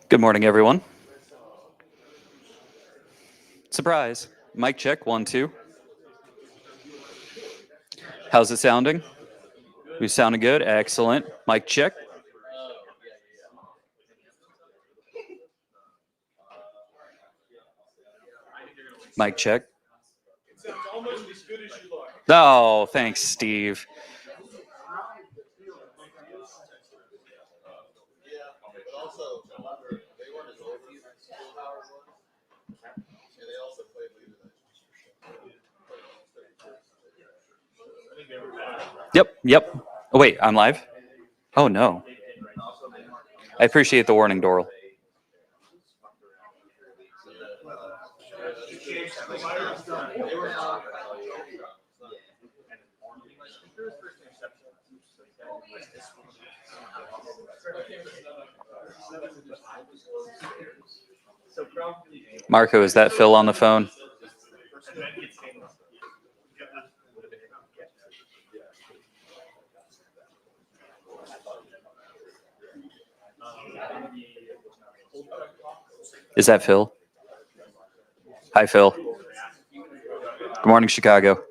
Good morning, everyone. Surprise. Mic check, 1, 2. How's it sounding? You sounding good? Excellent. Mic check. Mic check. Oh, thanks, Steve. Yep. Oh, wait, I'm live? Oh, no. I appreciate the warning, Doral. Marco, is that Phil on the phone? Is that Phil? Hi, Phil. Good morning, Chicago.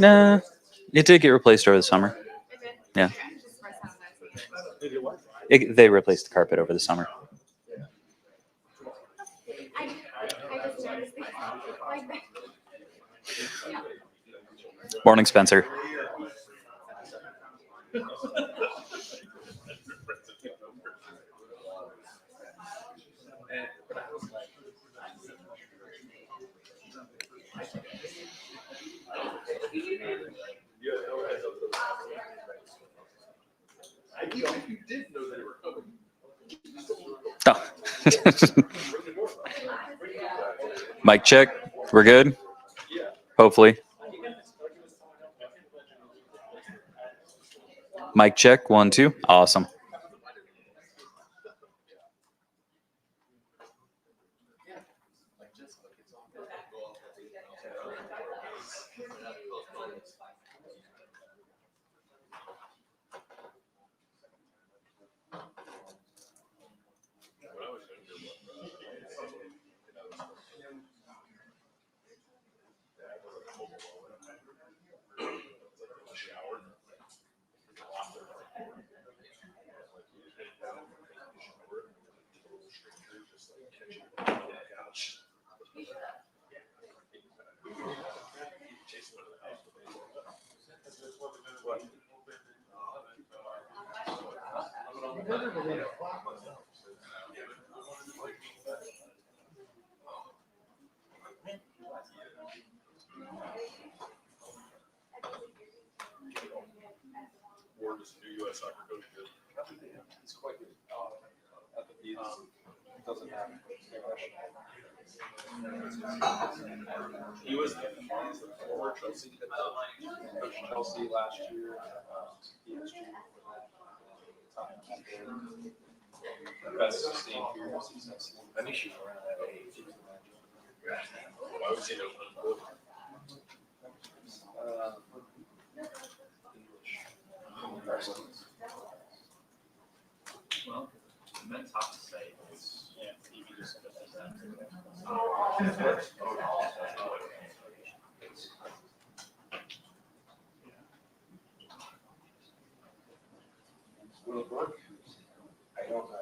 Nah, it did get replaced over the summer. Yeah. They replaced the carpet over the summer. Morning, Spencer. Oh. Mic check. We're good? Hopefully. Mic check. 1, 2. Awesome. He was the former Chelsea coached Chelsea last year. Best sustained career success. I think she's around that age. Why would you know? Well, I meant tough to say. Yeah, you just says that. Will it work? I don't know.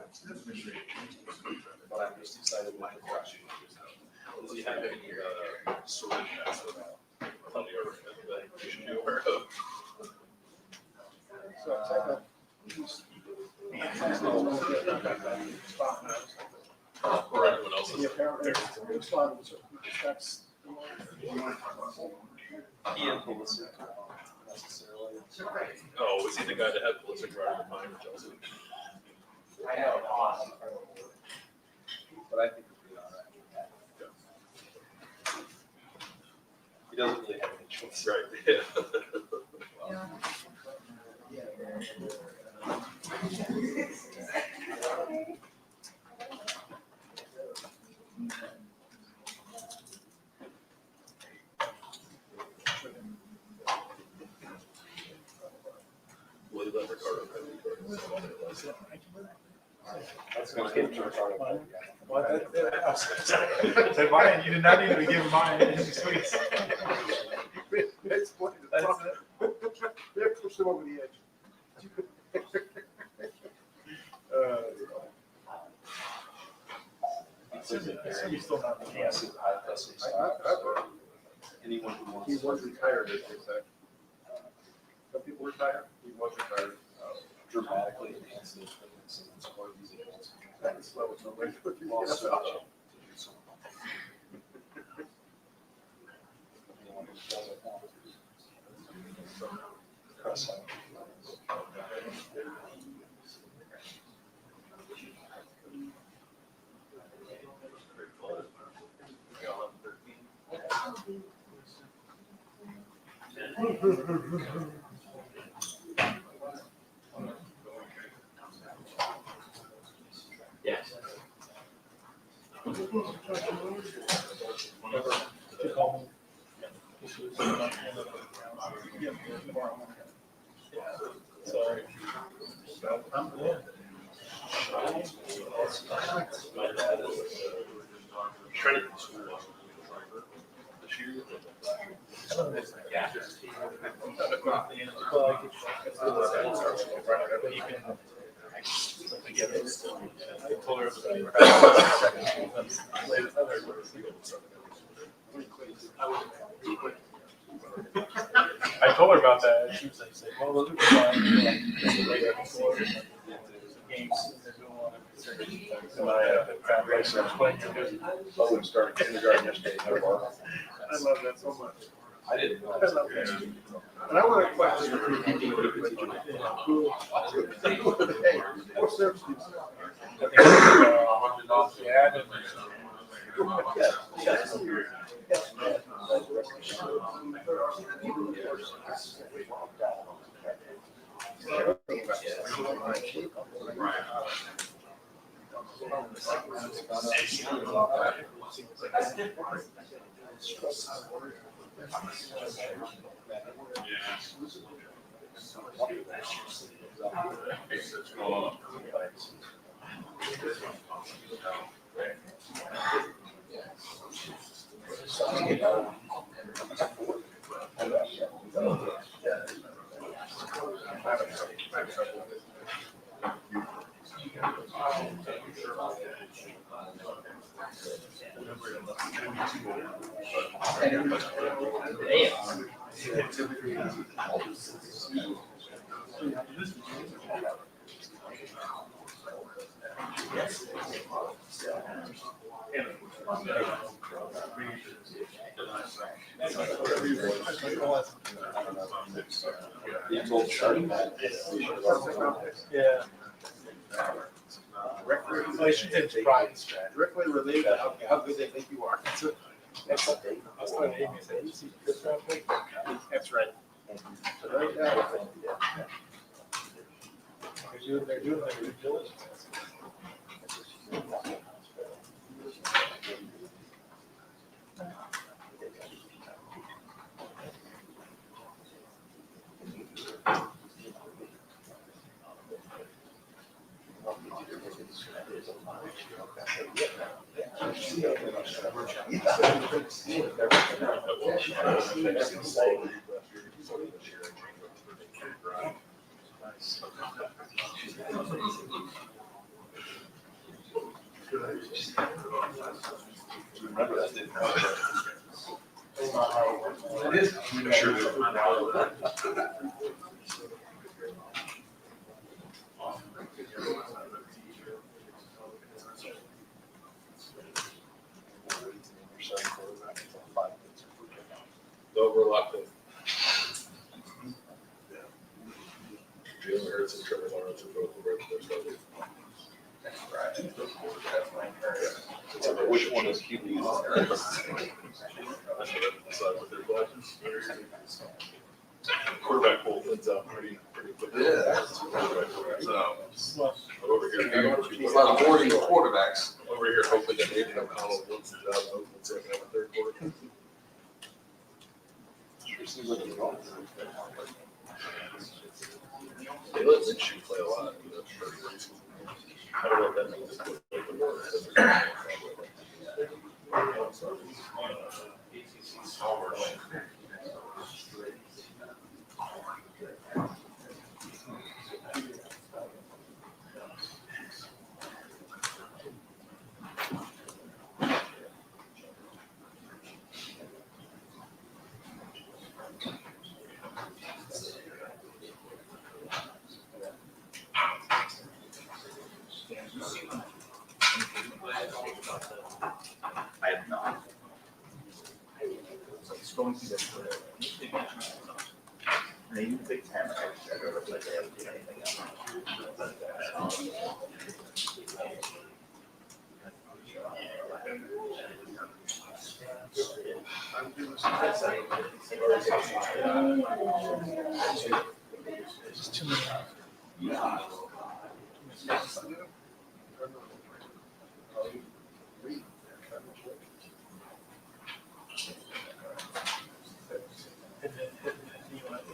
But I'm just excited with the question. Does he have any sort of you should be aware of? Or everyone else is necessarily. Oh, was he the guy that had Pulitzer Prize in mind for Chelsea? I know. But I think he'll be all right. He doesn't really have any choice. Right, yeah. Well, he let Ricardo have the That's gonna get to Ricardo. Say mine, you did not need to give mine any sweets. That's what they're pushing over the edge. You still not. Anyone who wants. He was retired, as they say. Some people retire, he was retired. Dramatically enhanced his fitness and scored these goals. That's slow, it's no way to put you off. Anyone who does it now. Cross out. Yes. Sorry. Training in school this year. I told her about that. She was like, well, those are fine. Games. Owen started kindergarten yesterday. I love that so much. I didn't know. I love that. And I want to question. Hey, what's their excuse? Yeah. He told Sharp that. Yeah. Well, she did surprise. Directly related to how good they think you are. That's what they. I was telling Amy, I said, you see this round pick? That's right. Right now, They're doing their due diligence. remember that didn't happen. It is. I'm sure that. The overlap. which one is QB? Quarterback pool ends up pretty quickly. So, over here, It's like awarding quarterbacks. over here, hoping that Aiden O'Connell wins the job, open second half of third quarter. Sure seems like it's wrong. They let Minshew play a lot. I don't know what that means. I have not. Scrolling through this. Maybe Big Ten. I don't know if they ever do anything else. Just too many.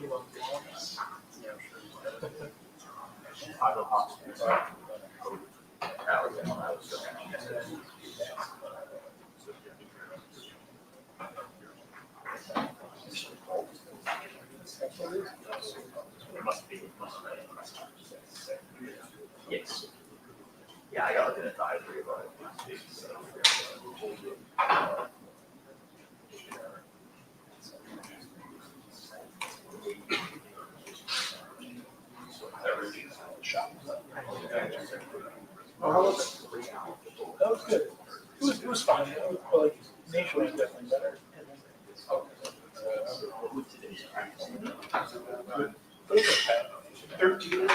You want the ones? Yeah, sure. Chicago Hawks. It must be. Yes. Yeah, I got looking at the ivory about it. Oh, how was it? That was good. It was fine. But like, Nation was definitely better. But it was okay. 13.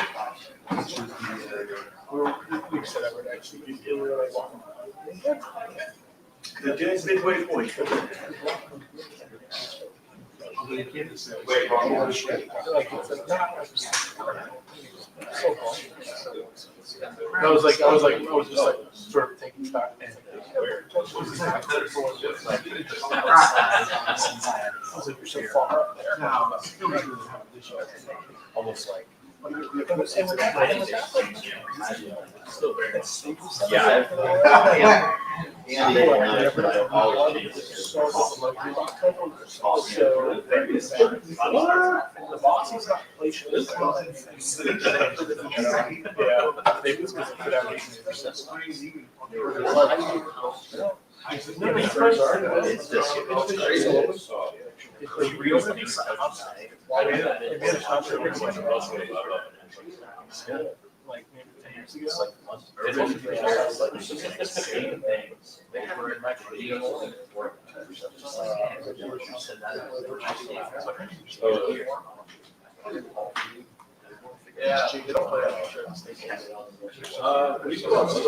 We said I would actually be really long. The Jets midway point. Wait, like it's like not like so long. I was just like sort of taking stock. I was like, you're so far up there. Almost like. Like maybe 10 years ago. Yeah, they don't play that much. We still have some,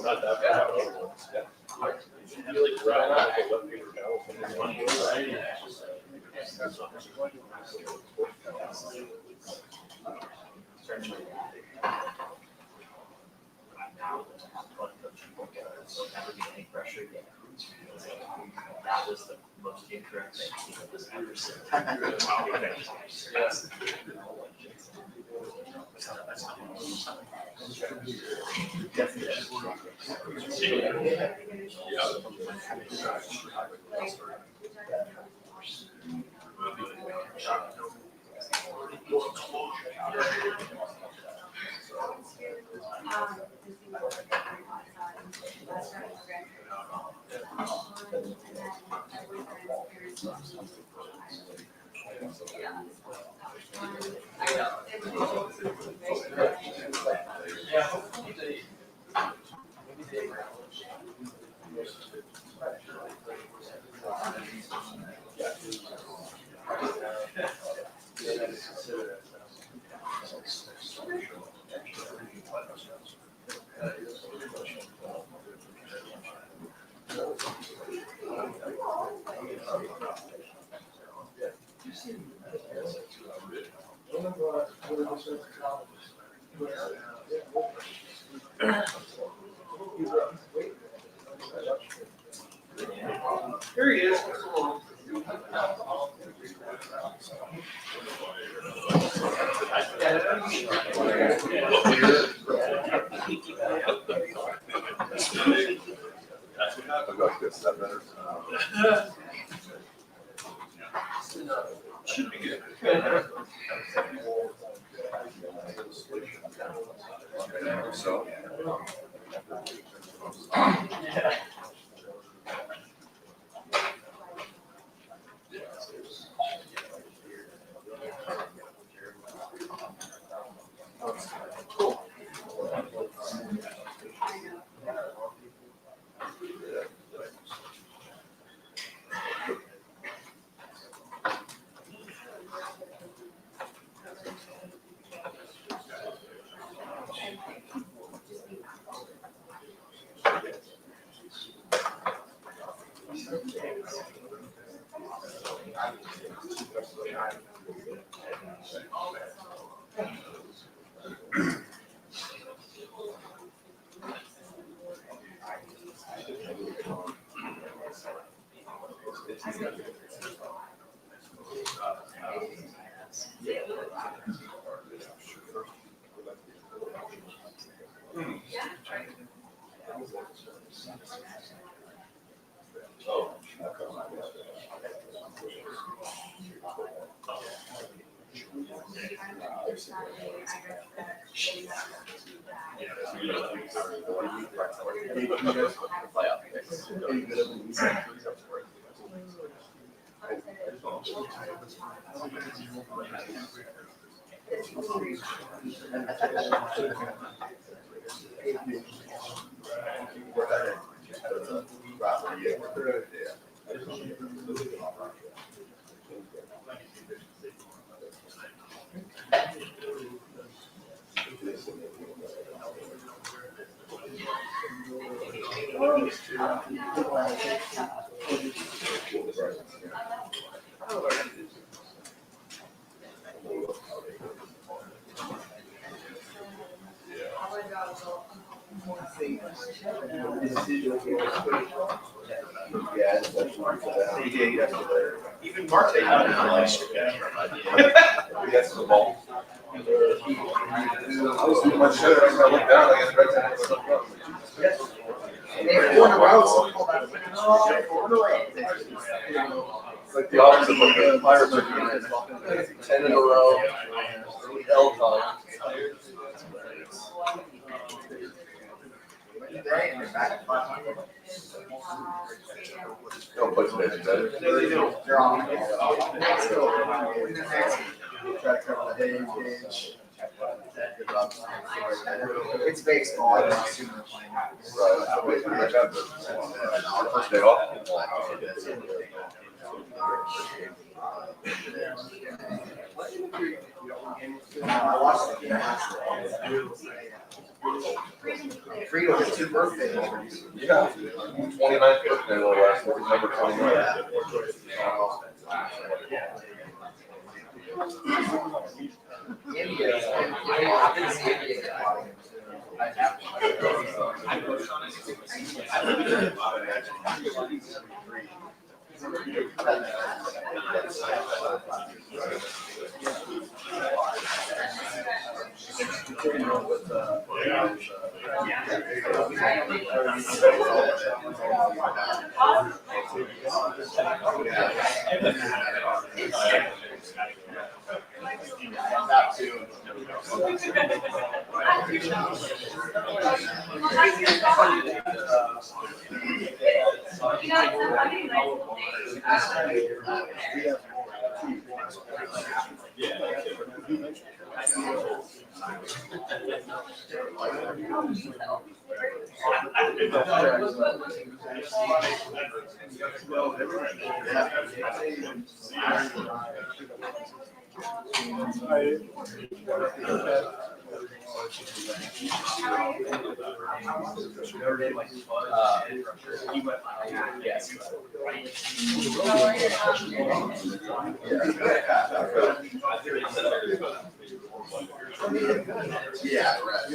not that bad. You like ride out like a left fielder now. That was the most incorrect thing he has ever said. that's good, step better. Should be good. So. Even Marte had a nice catch from idea. We got some ball. I was doing my shit, I looked down, I got right down. It's like the opposite of the Pirates are doing. 10 in a row. L time. Don't play today, better. No, they do. They're on. It's baseball. I don't assume they're playing. Right. Our first day off. I watched the game. Frito had 2 birthdays. Yeah. 29th birthday, little last week, number 29. India. I've been seeing India. Yeah, right.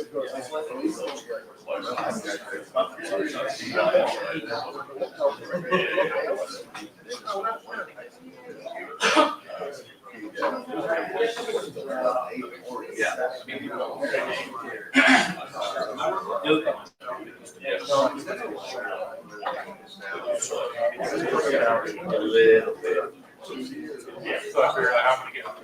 Yeah, so I figured out how I'm gonna get into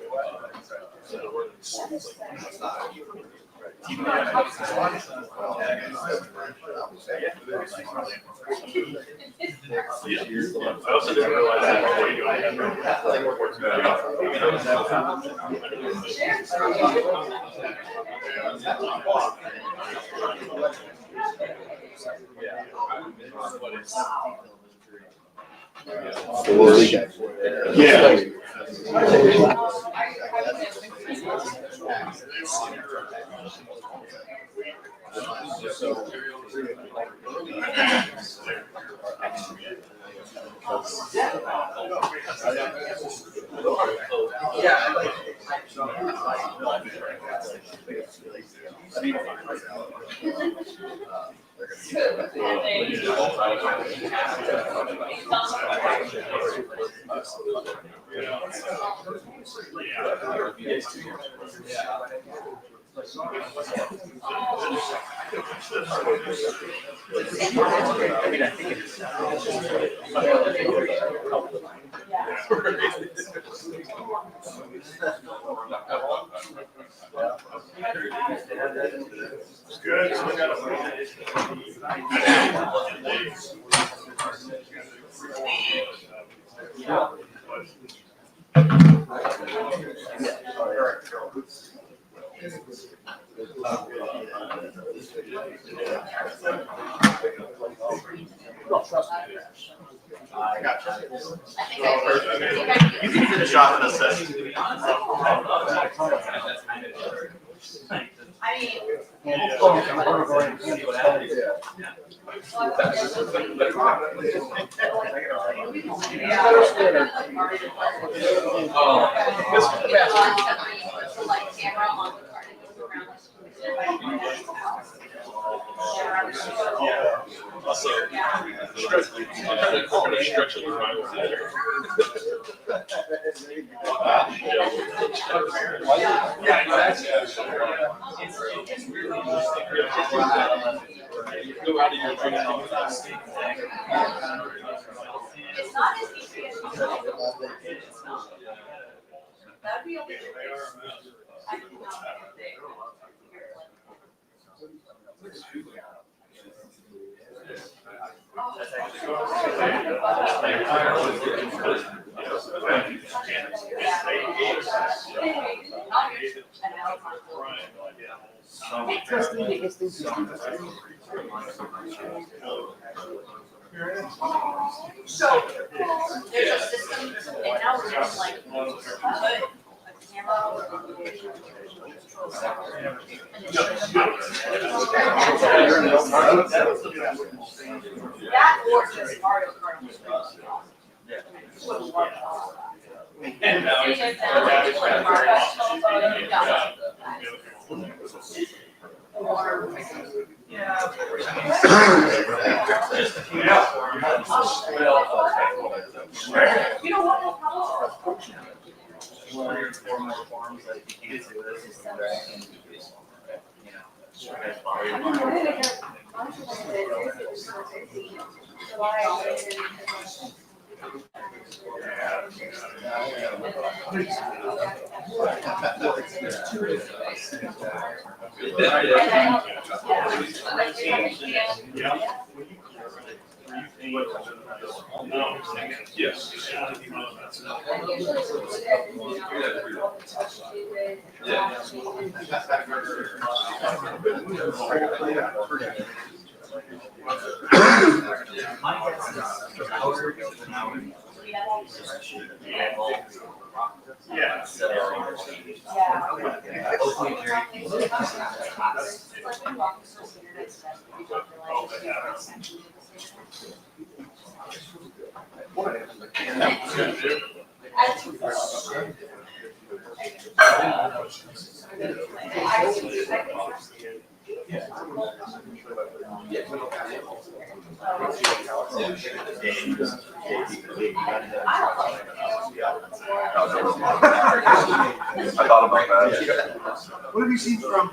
I also didn't realize that before you Yeah. Good. You can finish off in a second. Also, stretch it around. Go out of your drinking. It's not as easy as you think. It's not. That'd be okay. I can So there's a system, and now we're just like put a camera. That or just Mario Kart. Would love that. And now it's like professional photo, yeah. Or, yeah. You know what? Yes. I thought about that. What have you seen from?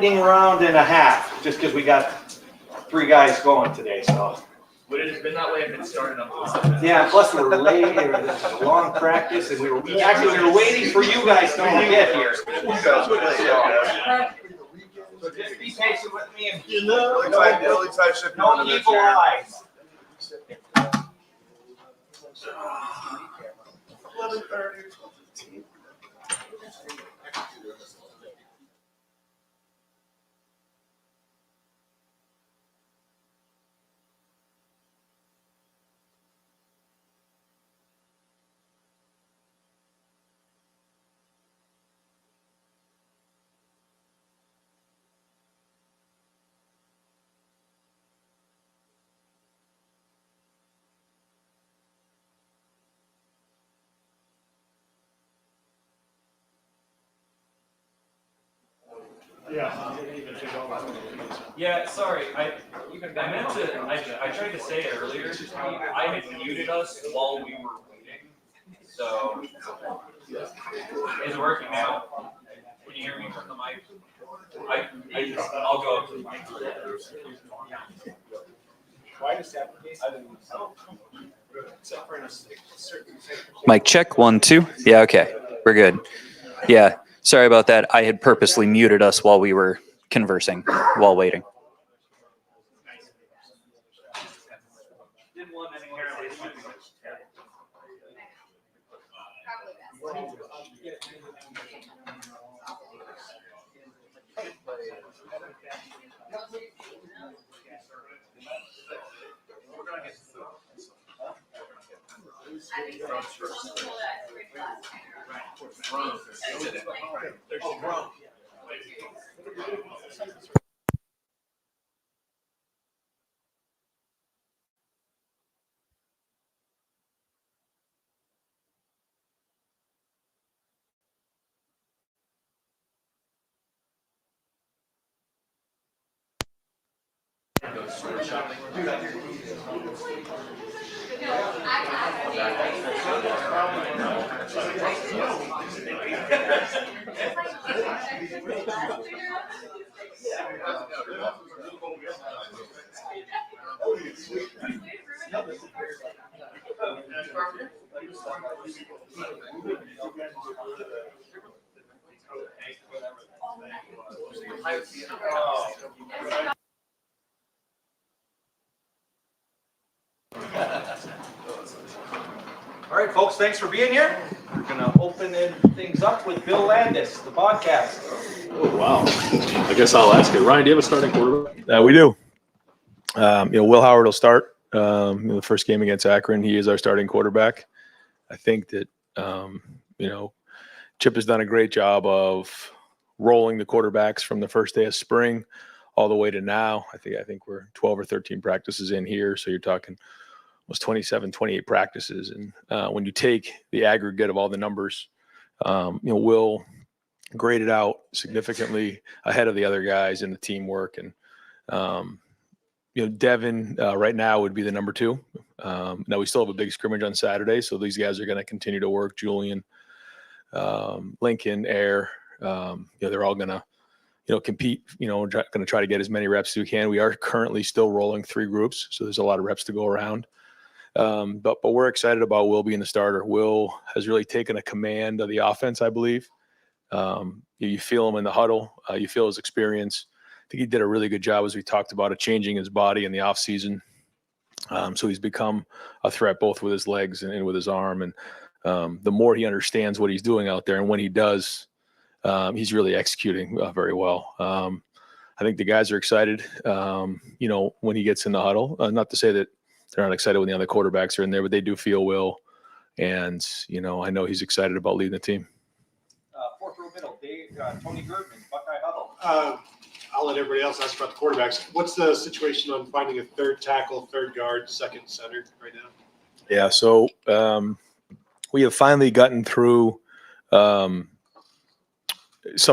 lightning round and a half, just because we got 3 guys going today, so. Would it have been that way if it started on? Yeah, plus we were late, it was a long practice, and we were waiting for you guys to get here. So just be patient with me and no evil eyes. Yeah, sorry. I meant to. I tried to say it earlier. I had muted us while we were waiting. So is it working now? Can you hear me from the mic? I'll go up to the mic. Why does that case? Mic check 1 2. Yeah, okay, we're good. Yeah, sorry about that. I had purposely muted us while we were conversing while waiting. All right, folks, thanks for being here. We're gonna open things up with Bill Landis, the podcast. Oh, wow. I guess I'll ask it. Ryan, do you have a starting quarterback? We do. Will Howard will start. The first game against Akron, he is our starting quarterback. I think that Chip has done a great job of rolling the quarterbacks from the first day of spring all the way to now. I think we're 12 or 13 practices in here, so you're talking almost 27, 28 practices. And when you take the aggregate of all the numbers, Will graded out significantly ahead of the other guys in the teamwork. And Devin right now would be the number 2. Now we still have a big scrimmage on Saturday, so these guys are going to continue to work. Julian, Lincoln, Air, they're all going to compete. Going to try to get as many reps as we can. We are currently still rolling 3 groups, so there's a lot of reps to go around. But we're excited about Will being the starter. Will has really taken a command of the offense, I believe. You feel him in the huddle. You feel his experience. I think he did a really good job, as we talked about, of changing his body in the offseason. So he's become a threat both with his legs and with his arm. And the more he understands what he's doing out there, and when he does, he's really executing very well. I think the guys are excited, when he gets in the huddle. Not to say that they're not excited when the other quarterbacks are in there, but they do feel Will. And, I know he's excited about leading the team. Fourth row middle, Tony Girdman, Buckeye Huddle. I'll let everybody else ask about the quarterbacks. What's the situation on finding a third tackle, third guard, second center right now? Yeah, so we have finally gotten through some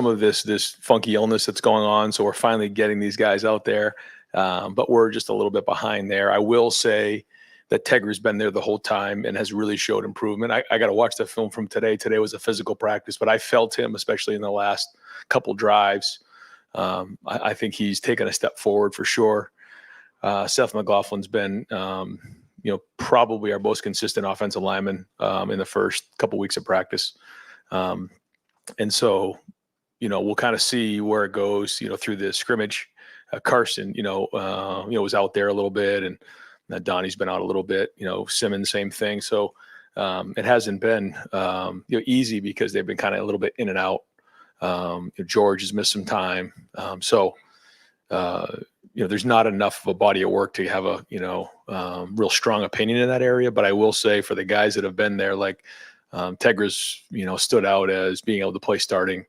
of this funky illness that's going on. So we're finally getting these guys out there, but we're just a little bit behind there. I will say that Tegra's been there the whole time and has really showed improvement. I got to watch the film from today. Today was a physical practice, but I felt him, especially in the last couple drives, I think he's taken a step forward for sure. Seth McLaughlin's been, probably our most consistent offensive lineman in the first couple weeks of practice. And so, we'll kind of see where it goes, through the scrimmage. Carson, was out there a little bit, and Donnie's been out a little bit. Simmons, same thing. So it hasn't been easy because they've been kind of a little bit in and out. George has missed some time, there's not enough of a body of work to have a real strong opinion in that area. But I will say for the guys that have been there, like Tegra's, stood out as being able to play starting,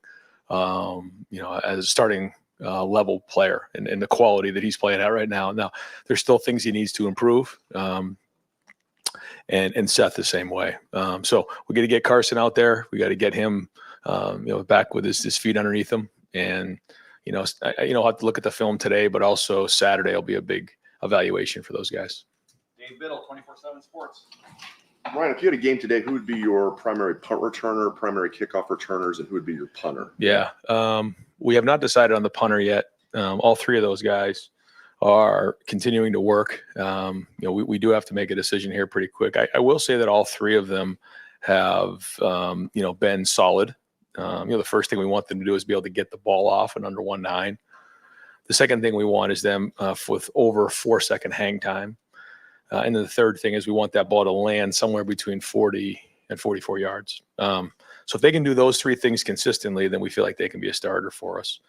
as a starting level player and the quality that he's playing at right now. Now, there's still things he needs to improve. And Seth the same way. So we got to get Carson out there. We got to get him, back with his feet underneath him. And, I'll have to look at the film today, but also Saturday will be a big evaluation for those guys. Dave Biddle, 24/7 Sports. Ryan, if you had a game today, who would be your primary punt returner, primary kickoff returners, and who would be your punter? Yeah. We have not decided on the punter yet. All three of those guys are continuing to work. We do have to make a decision here pretty quick. I will say that all three of them have, been solid. The first thing we want them to do is be able to get the ball off in under 1.9. The second thing we want is them with over 4-second hang time. And then the third thing is we want that ball to land somewhere between 40 and 44 yards. So if they can do those three things consistently, then we feel like they can be a starter for us.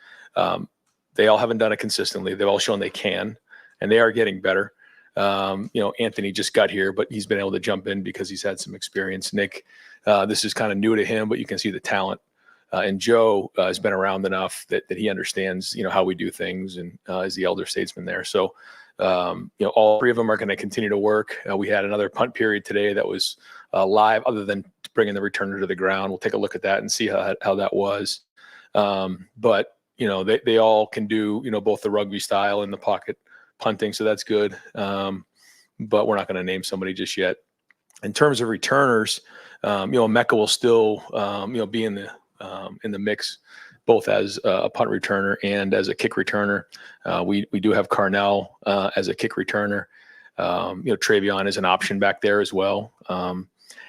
They all haven't done it consistently. They've all shown they can, and they are getting better. Anthony just got here, but he's been able to jump in because he's had some experience. Nick, this is kind of new to him, but you can see the talent. And Joe has been around enough that he understands, how we do things, and is the elder statesman there. So, all three of them are going to continue to work. We had another punt period today that was live, other than bringing the returner to the ground. We'll take a look at that and see how that was. But they all can do, both the rugby style and the pocket punting. So that's good. But we're not going to name somebody just yet. In terms of returners, Mecca will still, be in the mix, both as a punt returner and as a kick returner. We do have Carnell as a kick returner. Travion is an option back there as well.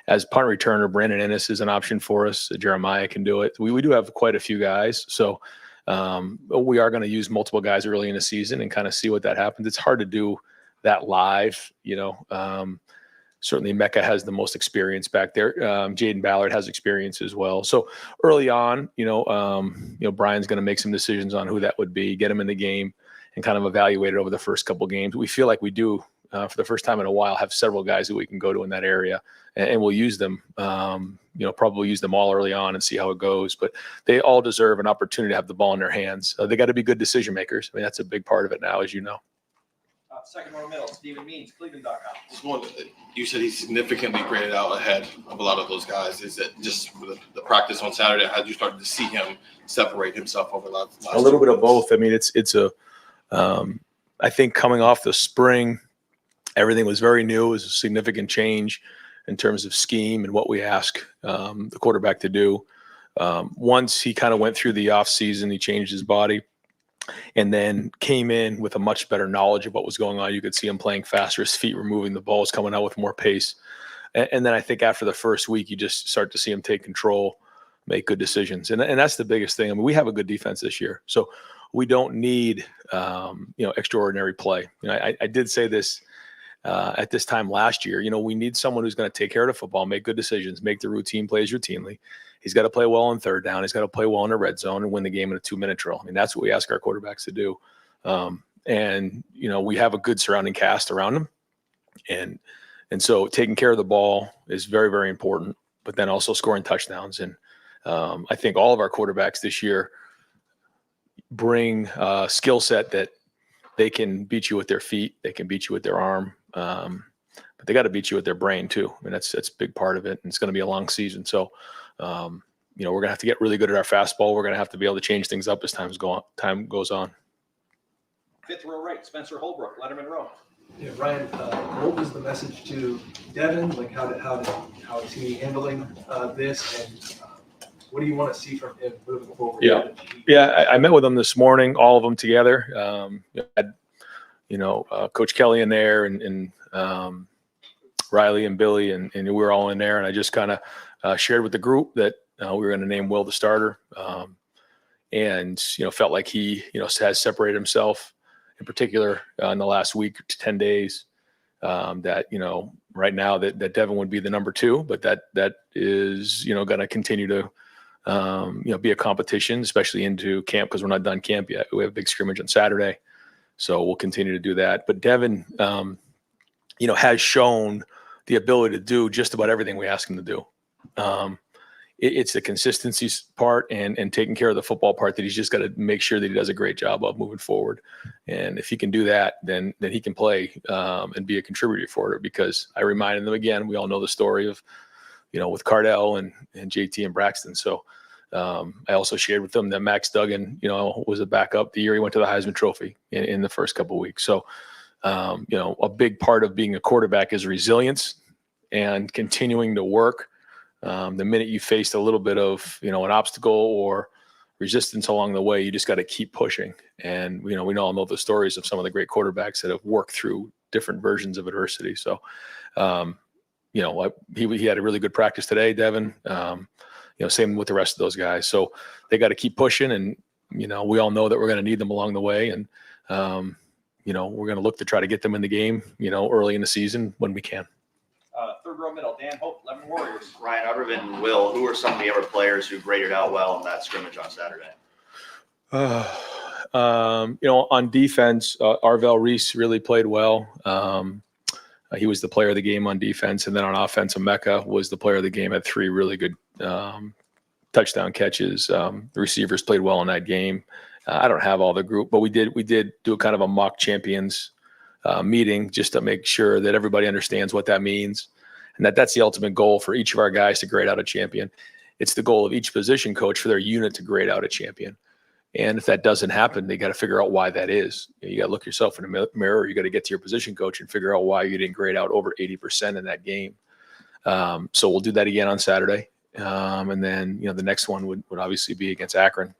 As punt returner, Brandon Ennis is an option for us. Jeremiah can do it. We do have quite a few guys. So we are going to use multiple guys early in the season and kind of see what that happens. It's hard to do that live, certainly Mecca has the most experience back there. Jaden Ballard has experience as well. So early on, Brian's going to make some decisions on who that would be, get him in the game, and kind of evaluate it over the first couple games. We feel like we do, for the first time in a while, have several guys that we can go to in that area, and we'll use them, probably use them all early on and see how it goes. But they all deserve an opportunity to have the ball in their hands. They got to be good decision makers. I mean, that's a big part of it now, as you know. Second row middle, Stephen Means, Cleveland.com. Just one, you said he's significantly graded out ahead of a lot of those guys. Is it just the practice on Saturday? How did you start to see him separate himself over last a little bit of both. I mean, it's I think coming off the spring, everything was very new. It was a significant change in terms of scheme and what we ask the quarterback to do. Once he kind of went through the off season, he changed his body, and then came in with a much better knowledge of what was going on. You could see him playing faster, his feet were moving, the ball's coming out with more pace. And then I think after the first week, you just start to see him take control, make good decisions. And that's the biggest thing. I mean, we have a good defense this year, so we don't need, extraordinary play. I did say this at this time last year. We need someone who's going to take care of the football, make good decisions, make the routine plays routinely. He's got to play well on third down. He's got to play well in a red zone and win the game in a 2-minute drill. I mean, that's what we ask our quarterbacks to do. And we have a good surrounding cast around him. And so taking care of the ball is very, very important, but then also scoring touchdowns. And I think all of our quarterbacks this year bring a skill set that they can beat you with their feet. They can beat you with their arm. But they got to beat you with their brain too. I mean, that's a big part of it. And it's going to be a long season. So, we're going to have to get really good at our fastball. We're going to have to be able to change things up as time goes on. Fifth row right, Spencer Holbrook, Letterman Row. Yeah, Ryan, what was the message to Devin? Like, how is he handling this? And What do you want to see from him moving forward? Yeah. Yeah, I met with them this morning, all of them together. Had, Coach Kelly in there and Riley and Billy, and we were all in there. And I just kind of shared with the group that we were going to name Will the starter. And felt like he, has separated himself in particular in the last week to 10 days. That, right now that Devin would be the number 2, but that is, going to continue to, be a competition, especially into camp, because we're not done camp yet. We have a big scrimmage on Saturday, so we'll continue to do that. But Devin, has shown the ability to do just about everything we ask him to do. It's the consistency part and taking care of the football part that he's just got to make sure that he does a great job of moving forward. And if he can do that, then he can play and be a contributor for it. Because I reminded them again, we all know the story of, with Cardell and JT and Braxton. So I also shared with them that Max Duggan, was a backup the year he went to the Heisman Trophy in the first couple of weeks. So, a big part of being a quarterback is resilience and continuing to work. The minute you faced a little bit of, an obstacle or resistance along the way, you just got to keep pushing. And, we all know the stories of some of the great quarterbacks that have worked through different versions of adversity. So, he had a really good practice today, Devin. Same with the rest of those guys. So they got to keep pushing, and, we all know that we're going to need them along the way. And, we're going to look to try to get them in the game, early in the season when we can. Third row middle, Dan Hope, 11 Warriors. Ryan, other than Will, who are some of the other players who graded out well in that scrimmage on Saturday? On defense, Arvell Reese really played well. He was the player of the game on defense. And then on offense, Emeka was the player of the game, had 3 really good touchdown catches. The receivers played well in that game. I don't have all the group, but we did do a kind of a mock champions meeting just to make sure that everybody understands what that means. And that's the ultimate goal for each of our guys to grade out a champion. It's the goal of each position coach for their unit to grade out a champion. And if that doesn't happen, they got to figure out why that is. You got to look yourself in the mirror. You got to get to your position coach and figure out why you didn't grade out over 80% in that game. So we'll do that again on Saturday. And then, the next one would obviously be against Akron.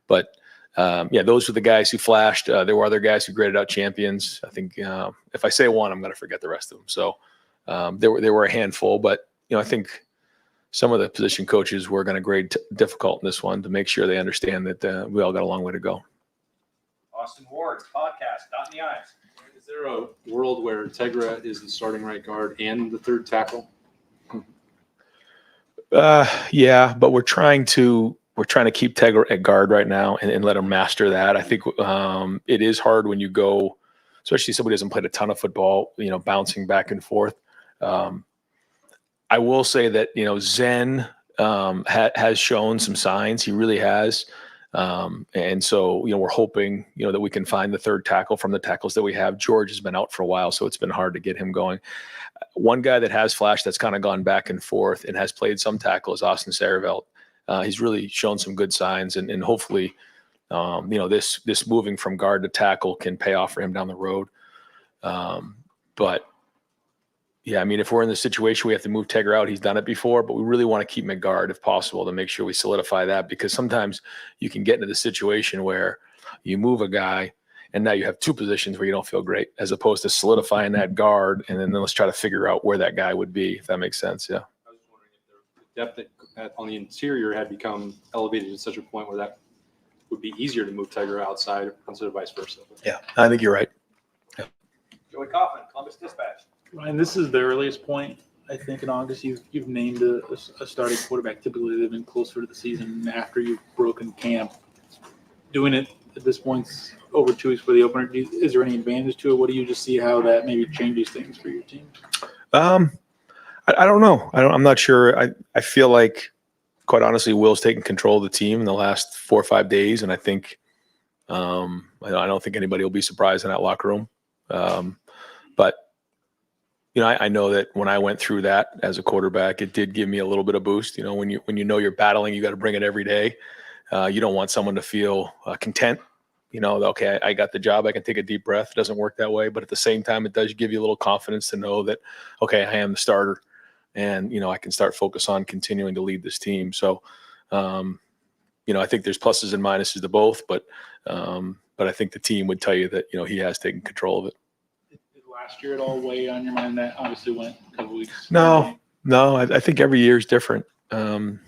But those were the guys who flashed. There were other guys who graded out champions. I think if I say one, I'm going to forget the rest of them. So there were a handful, but I think some of the position coaches were going to grade difficult in this one to make sure they understand that we all got a long way to go. Austin Ward's podcast, Dot in the I's. Is there a world where Tegra is the starting right guard and the third tackle? Yeah, but we're trying to keep Tegra at guard right now and let him master that. I think it is hard when you go, especially somebody who hasn't played a ton of football, bouncing back and forth. I will say that, Zen has shown some signs. He really has. And so, we're hoping, that we can find the third tackle from the tackles that we have. George has been out for a while, so it's been hard to get him going. One guy that has flashed that's kind of gone back and forth and has played some tackle is Austin Sarevelt. He's really shown some good signs, and hopefully, this moving from guard to tackle can pay off for him down the road. But yeah, I mean, if we're in the situation we have to move Tegra out, he's done it before, but we really want to keep him at guard if possible to make sure we solidify that, because sometimes you can get into the situation where you move a guy and now you have 2 positions where you don't feel great, as opposed to solidifying that guard and then let's try to figure out where that guy would be, if that makes sense. Yeah. I was wondering if the depth on the interior had become elevated to such a point where that would be easier to move Tegra outside instead of vice versa. Yeah, I think you're right. Yeah. Joey Kaufman, Columbus Dispatch. Ryan, this is the earliest point, I think, in August you've named a starting quarterback. Typically, they've been closer to the season after you've broken camp. Doing it at this point over 2 weeks for the opener, is there any advantage to it? What do you just see how that maybe changes things for your team? I don't know. I'm not sure. I feel like, quite honestly, Will's taken control of the team in the last 4 or 5 days, and I think I don't think anybody will be surprised in that locker room. But I know that when I went through that as a quarterback, it did give me a little bit of boost. When you're battling, you got to bring it every day. You don't want someone to feel content. Okay, I got the job. I can take a deep breath. It doesn't work that way, but at the same time, it does give you a little confidence to know that, okay, I am the starter, and I can start focus on continuing to lead this team. So I think there's pluses and minuses to both, but I think the team would tell you that, he has taken control of it. Did last year at all weigh on your mind? That obviously went a couple weeks. No, I think every year is different. And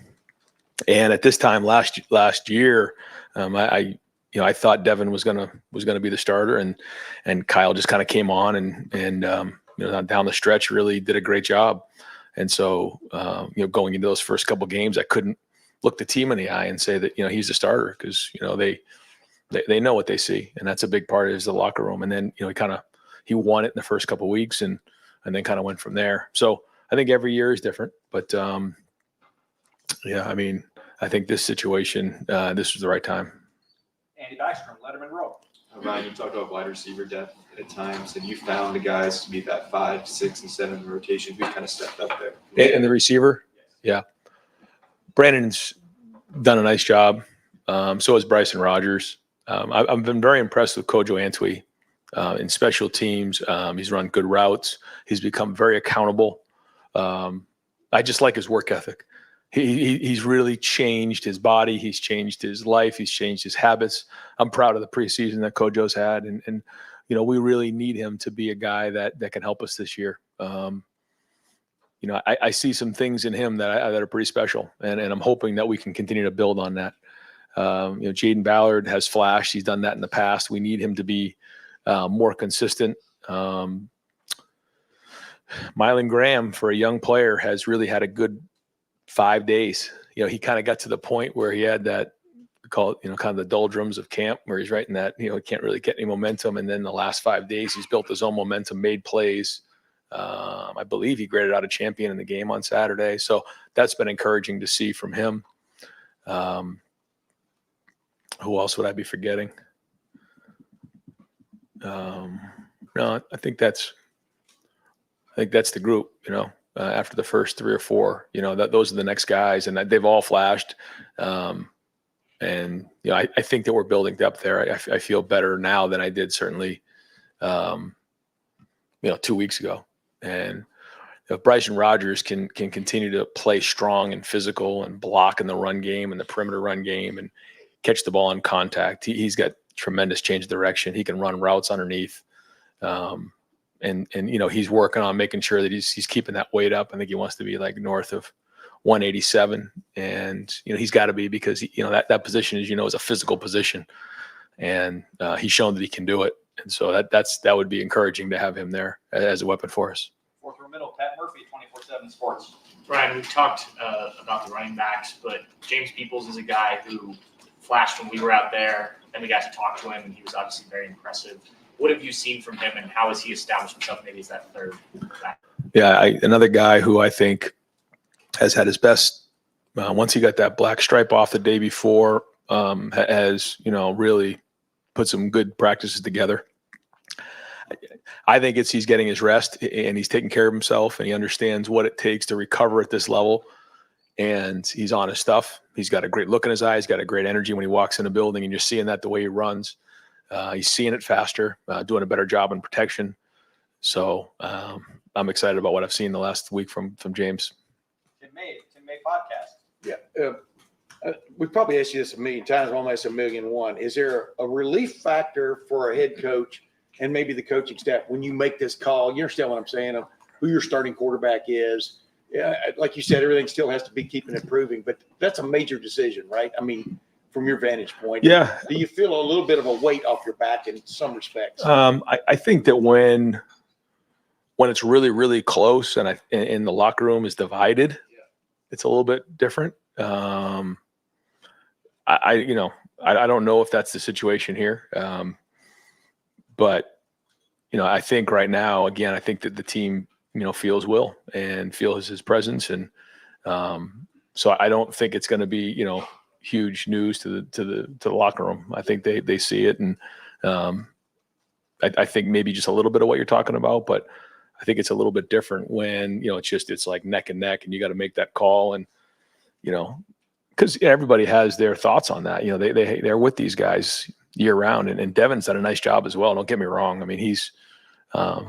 at this time last year, I thought Devin was gonna be the starter, and Kyle just kind of came on and down the stretch really did a great job. And so going into those first couple games, I couldn't look the team in the eye and say that he's the starter, because they know what they see, and that's a big part of the locker room. And then he won it in the first couple weeks, and then kind of went from there. So I think every year is different, but I think this situation, this was the right time. Andy Dykstra, Letterman Row. Ryan, you talked about wide receiver depth at times, and you found the guys to be that 5, 6, and 7 in the rotation who kind of stepped up there. And the receiver, yeah. Brandon's done a nice job. So has Bryson Rogers. I've been very impressed with Kojo Antwi in special teams. He's run good routes. He's become very accountable. I just like his work ethic. He's really changed his body. He's changed his life. He's changed his habits. I'm proud of the preseason that Kojo's had. And we really need him to be a guy that can help us this year. I see some things in him that are pretty special, and I'm hoping that we can continue to build on that. Jaden Ballard has flashed. He's done that in the past. We need him to be more consistent. Mylan Graham, for a young player, has really had a good 5 days. He kind of got to the point where he had that, we call it, kind of the doldrums of camp, where he's right in that, he can't really get any momentum. And then the last 5 days, he's built his own momentum, made plays. I believe he graded out a champion in the game on Saturday. So that's been encouraging to see from him. Who else would I be forgetting? No, I think that's the group, after the first 3 or 4, those are the next guys, and they've all flashed. And I think that we're building depth there. I feel better now than I did certainly, 2 weeks ago. And if Bryson Rogers can continue to play strong and physical and block in the run game and the perimeter run game and catch the ball in contact, he's got tremendous change of direction. He can run routes underneath. And he's working on making sure that he's keeping that weight up. I think he wants to be like north of 187, and he's got to be, because that position, is a physical position, and he's shown that he can do it. And so that would be encouraging to have him there as a weapon for us. Fourth row middle, Pat Murphy, 24/7 Sports. Brian, we talked about the running backs, but James Peoples is a guy who flashed when we were out there, and we got to talk to him, and he was obviously very impressive. What have you seen from him, and how has he established himself maybe as that third back? Yeah, another guy who I think has had his best once he got that black stripe off the day before, has really put some good practices together. I think he's getting his rest, and he's taking care of himself, and he understands what it takes to recover at this level, and he's on his stuff. He's got a great look in his eyes. He's got a great energy when he walks in a building, and you're seeing that the way he runs. He's seeing it faster, doing a better job in protection. So I'm excited about what I've seen the last week from James. Tim May podcast. Yeah. We've probably asked you this a million times, almost 1,000,001. Is there a relief factor for a head coach and maybe the coaching staff when you make this call? You understand what I'm saying, of who your starting quarterback is? Yeah, like you said, everything still has to be keeping improving, but that's a major decision, right? I mean, from your vantage point. Yeah. Do you feel a little bit of a weight off your back in some respects? I think that when it's really, really close and the locker room is divided, it's a little bit different. I don't know if that's the situation here. But I think right now, again, I think that the team, feels Will and feels his presence. And so I don't think it's going to be, huge news to the locker room. I think they see it. And I think maybe just a little bit of what you're talking about, but I think it's a little bit different when, it's like neck and neck, and you got to make that call. And, because everybody has their thoughts on that. They're with these guys year round, and Devin's done a nice job as well. Don't get me wrong. I mean, he's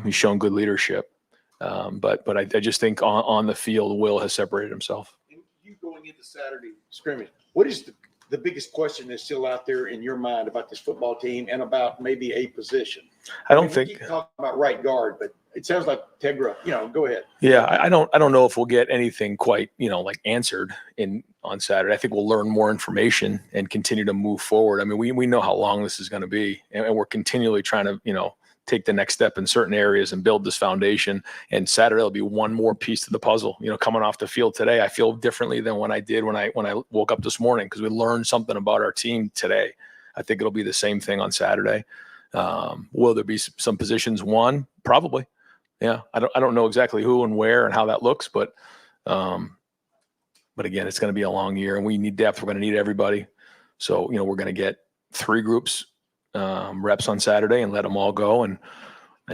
shown good leadership. But I just think on the field, Will has separated himself. You going into the Saturday scrimmage, what is the biggest question that's still out there in your mind about this football team and about maybe a position? I don't mean, think. we keep talking about right guard, but it sounds like Tegra. Go ahead. Yeah, I don't know if we'll get anything quite, like answered on Saturday. I think we'll learn more information and continue to move forward. I mean, we know how long this is going to be, and we're continually trying to, take the next step in certain areas and build this foundation. And Saturday will be one more piece to the puzzle. Coming off the field today, I feel differently than when I did when I woke up this morning, because we learned something about our team today. I think it'll be the same thing on Saturday. Will there be some positions won? Probably. Yeah, I don't know exactly who and where and how that looks, but again, it's going to be a long year, and we need depth. We're going to need everybody. So we're going to get 3 groups reps on Saturday and let them all go and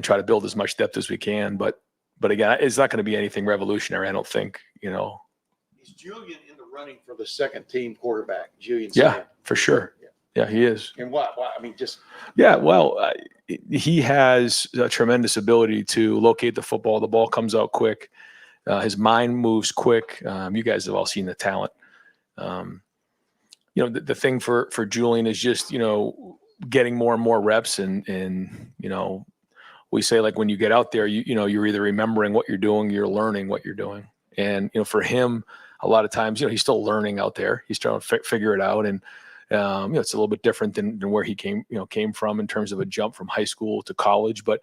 try to build as much depth as we can. But again, it's not going to be anything revolutionary, I don't think. Is Julian in the running for the second team quarterback? Julian. Yeah, Sam? for sure. Yeah, he is. And why? I mean, just. Yeah, well, he has a tremendous ability to locate the football. The ball comes out quick. His mind moves quick. You guys have all seen the talent. The thing for Julian is just, getting more and more reps. And we say, like, when you get out there, you're either remembering what you're doing, you're learning what you're doing. And, for him, a lot of times, he's still learning out there. He's trying to figure it out. And, it's a little bit different than where he came from in terms of a jump from high school to college, but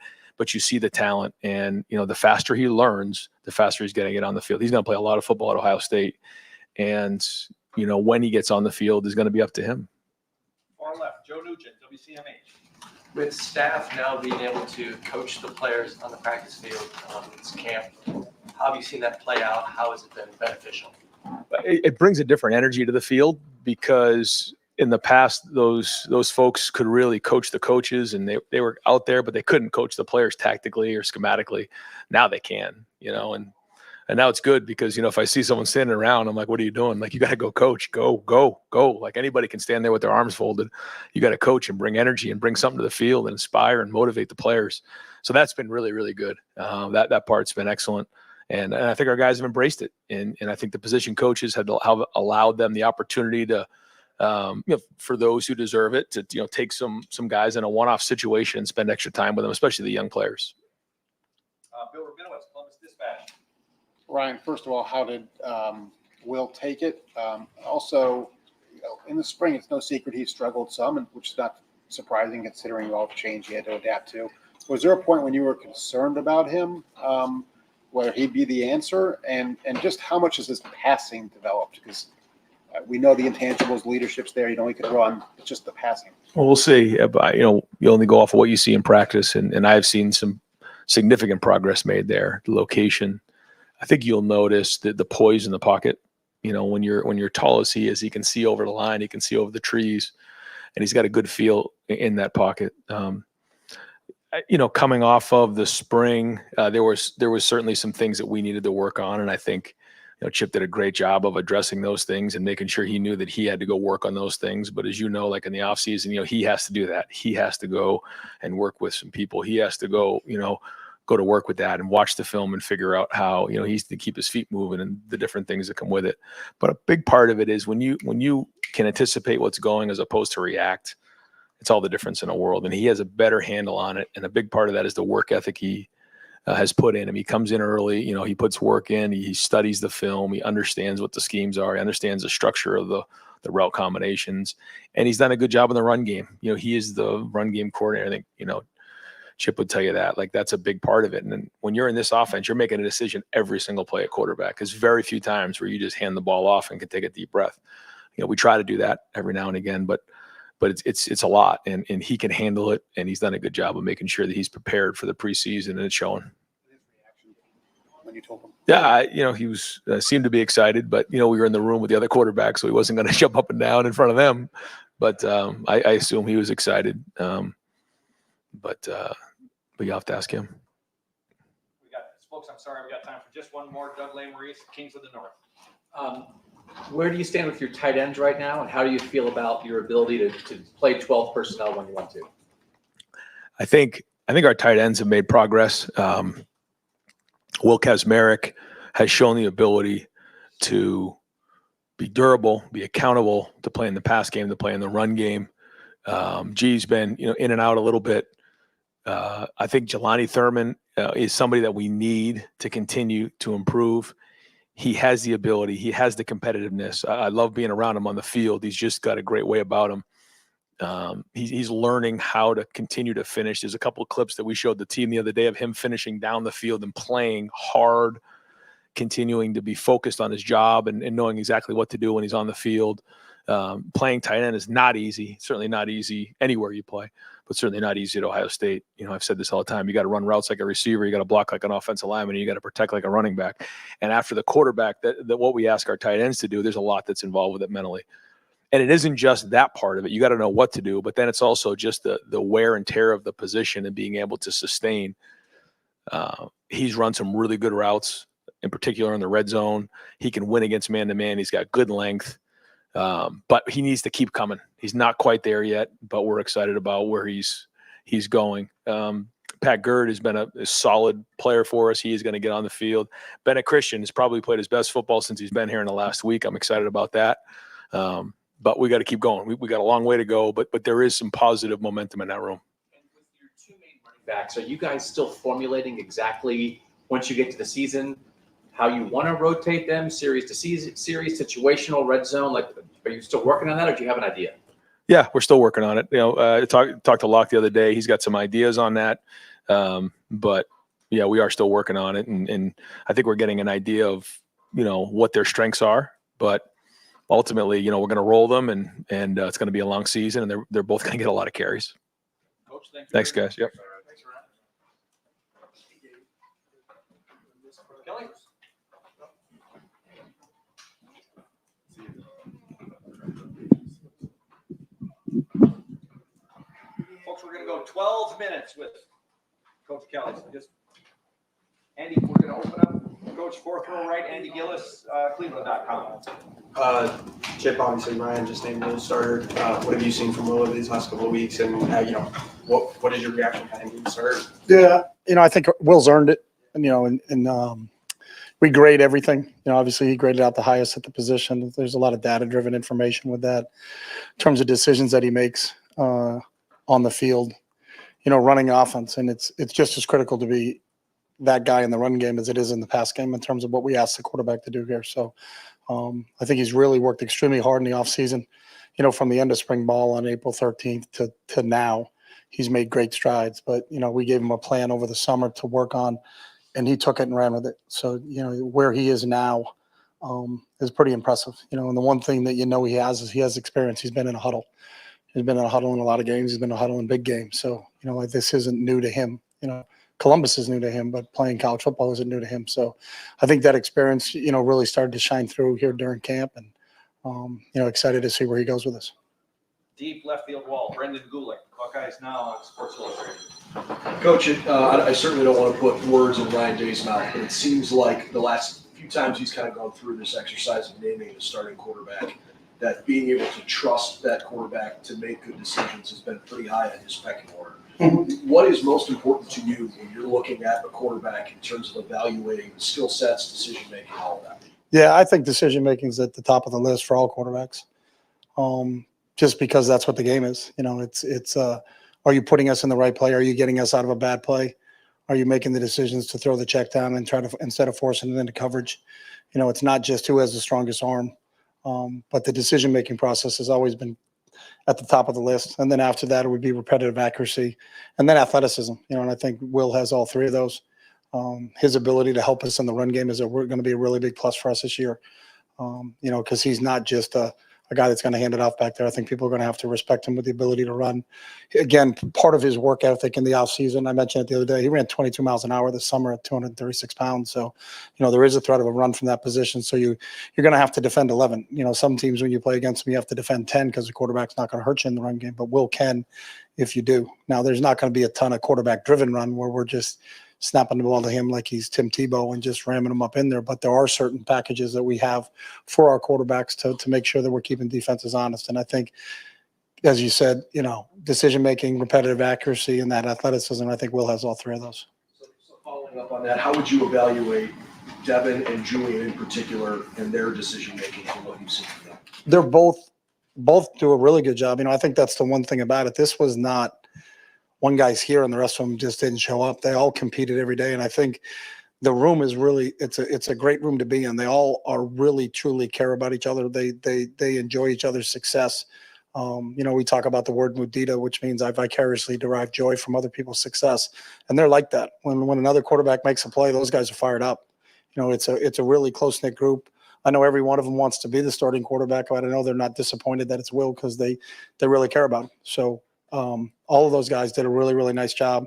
you see the talent, and, the faster he learns, the faster he's going to get on the field. He's going to play a lot of football at Ohio State, and, when he gets on the field is going to be up to him. Far left, Joe Nugent, WCMH. With staff now being able to coach the players on the practice field, this camp, how have you seen that play out? How has it been beneficial? It brings a different energy to the field, because in the past, those folks could really coach the coaches, and they were out there, but they couldn't coach the players tactically or schematically. Now they can, and now it's good, because, if I see someone standing around, I'm like, what are you doing? Like, you got to go coach, go. Like, anybody can stand there with their arms folded. You got to coach and bring energy and bring something to the field and inspire and motivate the players. So that's been really, really good. That part's been excellent. And I think our guys have embraced it. And I think the position coaches have allowed them the opportunity to, for those who deserve it, to take some guys in a one-off situation and spend extra time with them, especially the young players. Bill Rabinowitz, Columbus Dispatch. Ryan, first of all, how did Will take it? Also, in the spring, it's no secret he struggled some, which is not surprising considering all the change he had to adapt to. Was there a point when you were concerned about him, whether he'd be the answer, and just how much has his passing developed? Because we know the intangibles, leadership's there. He can run. It's just the passing. Well, we'll see. But, you only go off of what you see in practice, and I've seen some significant progress made there. The location. I think you'll notice the poise in the pocket. When you're tall as he is, he can see over the line, he can see over the trees, and he's got a good feel in that pocket. Coming off of the spring, there was certainly some things that we needed to work on, and I think Chip did a great job of addressing those things and making sure he knew that he had to go work on those things. But as like in the offseason, he has to do that. He has to go and work with some people. He has to go to work with that and watch the film and figure out how, he's to keep his feet moving and the different things that come with it. But a big part of it is when you can anticipate what's going as opposed to react, it's all the difference in the world. And he has a better handle on it. And a big part of that is the work ethic he has put in him. He comes in early, he puts work in, he studies the film, he understands what the schemes are, he understands the structure of the route combinations, and he's done a good job in the run game. He is the run game coordinator. I think, Chip would tell you that. Like, that's a big part of it. And then when you're in this offense, you're making a decision every single play at quarterback. There's very few times where you just hand the ball off and can take a deep breath. We try to do that every now and again, but it's a lot, and he can handle it, and he's done a good job of making sure that he's prepared for the preseason, and it's showing. When you told him? Yeah, he was seemed to be excited, but we were in the room with the other quarterback, so he wasn't going to jump up and down in front of them. But I assume he was excited. But you have to ask him. Folks, I'm sorry, we got time for just one more. Doug Maurice, Kings of the North. Where do you stand with your tight ends right now, and how do you feel about your ability to play 12 personnel when you want to? I think our tight ends have made progress. Will Kazmarek has shown the ability to be durable, be accountable to play in the pass game, to play in the run game. G's been, in and out a little bit. I think Jelani Thurman is somebody that we need to continue to improve. He has the ability. He has the competitiveness. I love being around him on the field. He's just got a great way about him. He's learning how to continue to finish. There's a couple of clips that we showed the team the other day of him finishing down the field and playing hard, continuing to be focused on his job and knowing exactly what to do when he's on the field. Playing tight end is not easy. Certainly not easy anywhere you play, but certainly not easy at Ohio State. I've said this all the time. You got to run routes like a receiver. You got to block like an offensive lineman. And you got to protect like a running back. And after the quarterback, that what we ask our tight ends to do, there's a lot that's involved with it mentally. And it isn't just that part of it. You got to know what to do, but then it's also just the wear and tear of the position and being able to sustain. He's run some really good routes, in particular in the red zone. He can win against man-to-man. He's got good length, but he needs to keep coming. He's not quite there yet, but we're excited about where he's going. Pat Gerd has been a solid player for us. He is going to get on the field. Bennett Christian has probably played his best football since he's been here in the last week. I'm excited about that. But we got to keep going. We got a long way to go, but there is some positive momentum in that room. And with your two main running backs, are you guys still formulating exactly once you get to the season how you want to rotate them, series to series, situational, red zone? Like, are you still working on that, or do you have an idea? Yeah, we're still working on it. I talked to Locke the other day. He's got some ideas on that, but yeah, we are still working on it, and I think we're getting an idea of what their strengths are, but ultimately, we're going to roll them, and it's going to be a long season, and they're both going to get a lot of carries. Coach, Thanks, guys. Yep. Kelly? Folks, we're going to go 12 minutes with Coach Kelly. So just, Andy, we're going to open up. Coach, fourth row right, Andy Gillis, Cleveland.com. Chip, obviously, Ryan just named Will starter. What have you seen from Will over these last couple of weeks, and what is your reaction to him being started? Yeah, I think Will's earned it, and we grade everything. Obviously, he graded out the highest at the position. There's a lot of data-driven information with that in terms of decisions that he makes on the field. Running offense, and it's just as critical to be that guy in the run game as it is in the pass game in terms of what we ask the quarterback to do here. So I think he's really worked extremely hard in the offseason. From the end of spring ball on April 13th to now, he's made great strides. But, we gave him a plan over the summer to work on, and he took it and ran with it. So, where he is now is pretty impressive. And the one thing that he has is he has experience. He's been in a huddle. He's been in a huddle in a lot of games. He's been in a huddle in big games. So, this isn't new to him. Columbus is new to him, but playing college football isn't new to him. So I think that experience, really started to shine through here during camp, and, excited to see where he goes with us. Deep left field wall, Brendan Gulick, Buckeyes Now on Sports Illustrated. Coach, I certainly don't want to put words in Ryan Day's mouth, but it seems like the last few times he's kind of gone through this exercise of naming a starting quarterback, that being able to trust that quarterback to make good decisions has been pretty high on his pecking order. What is most important to you when you're looking at a quarterback in terms of evaluating skill sets, decision making, all of that? Yeah, I think decision making is at the top of the list for all quarterbacks. Just because that's what the game is. It's are you putting us in the right play? Are you getting us out of a bad play? Are you making the decisions to throw the check down and try to, instead of forcing it into coverage? It's not just who has the strongest arm, but the decision making process has always been at the top of the list. And then after that, it would be repetitive accuracy and then athleticism, and I think Will has all three of those. His ability to help us in the run game is going to be a really big plus for us this year. Because he's not just a guy that's going to hand it off back there. I think people are going to have to respect him with the ability to run. Again, part of his work ethic in the offseason, I mentioned it the other day, he ran 22 miles an hour this summer at 236 pounds. So, there is a threat of a run from that position. So you're going to have to defend 11. Some teams, when you play against them, you have to defend 10 because the quarterback's not going to hurt you in the run game, but Will can if you do. Now, there's not going to be a ton of quarterback-driven run where we're just snapping the ball to him like he's Tim Tebow and just ramming him up in there. But there are certain packages that we have for our quarterbacks to make sure that we're keeping defenses honest. And I think, as you said, decision-making, repetitive accuracy, and that athleticism, I think Will has all three of those. So following up on that, how would you evaluate Devin and Julian in particular and their decision making from what you've seen from them? They're both do a really good job. I think that's the one thing about it. This was not one guy's here and the rest of them just didn't show up. They all competed every day. And I think the room is really, it's a great room to be in. They all are really, truly care about each other. They enjoy each other's success. We talk about the word mudita, which means I vicariously derive joy from other people's success. And they're like that. When another quarterback makes a play, those guys are fired up. It's a really close knit group. I know every one of them wants to be the starting quarterback, but I know they're not disappointed that it's Will because they really care about him. So all of those guys did a really, really nice job.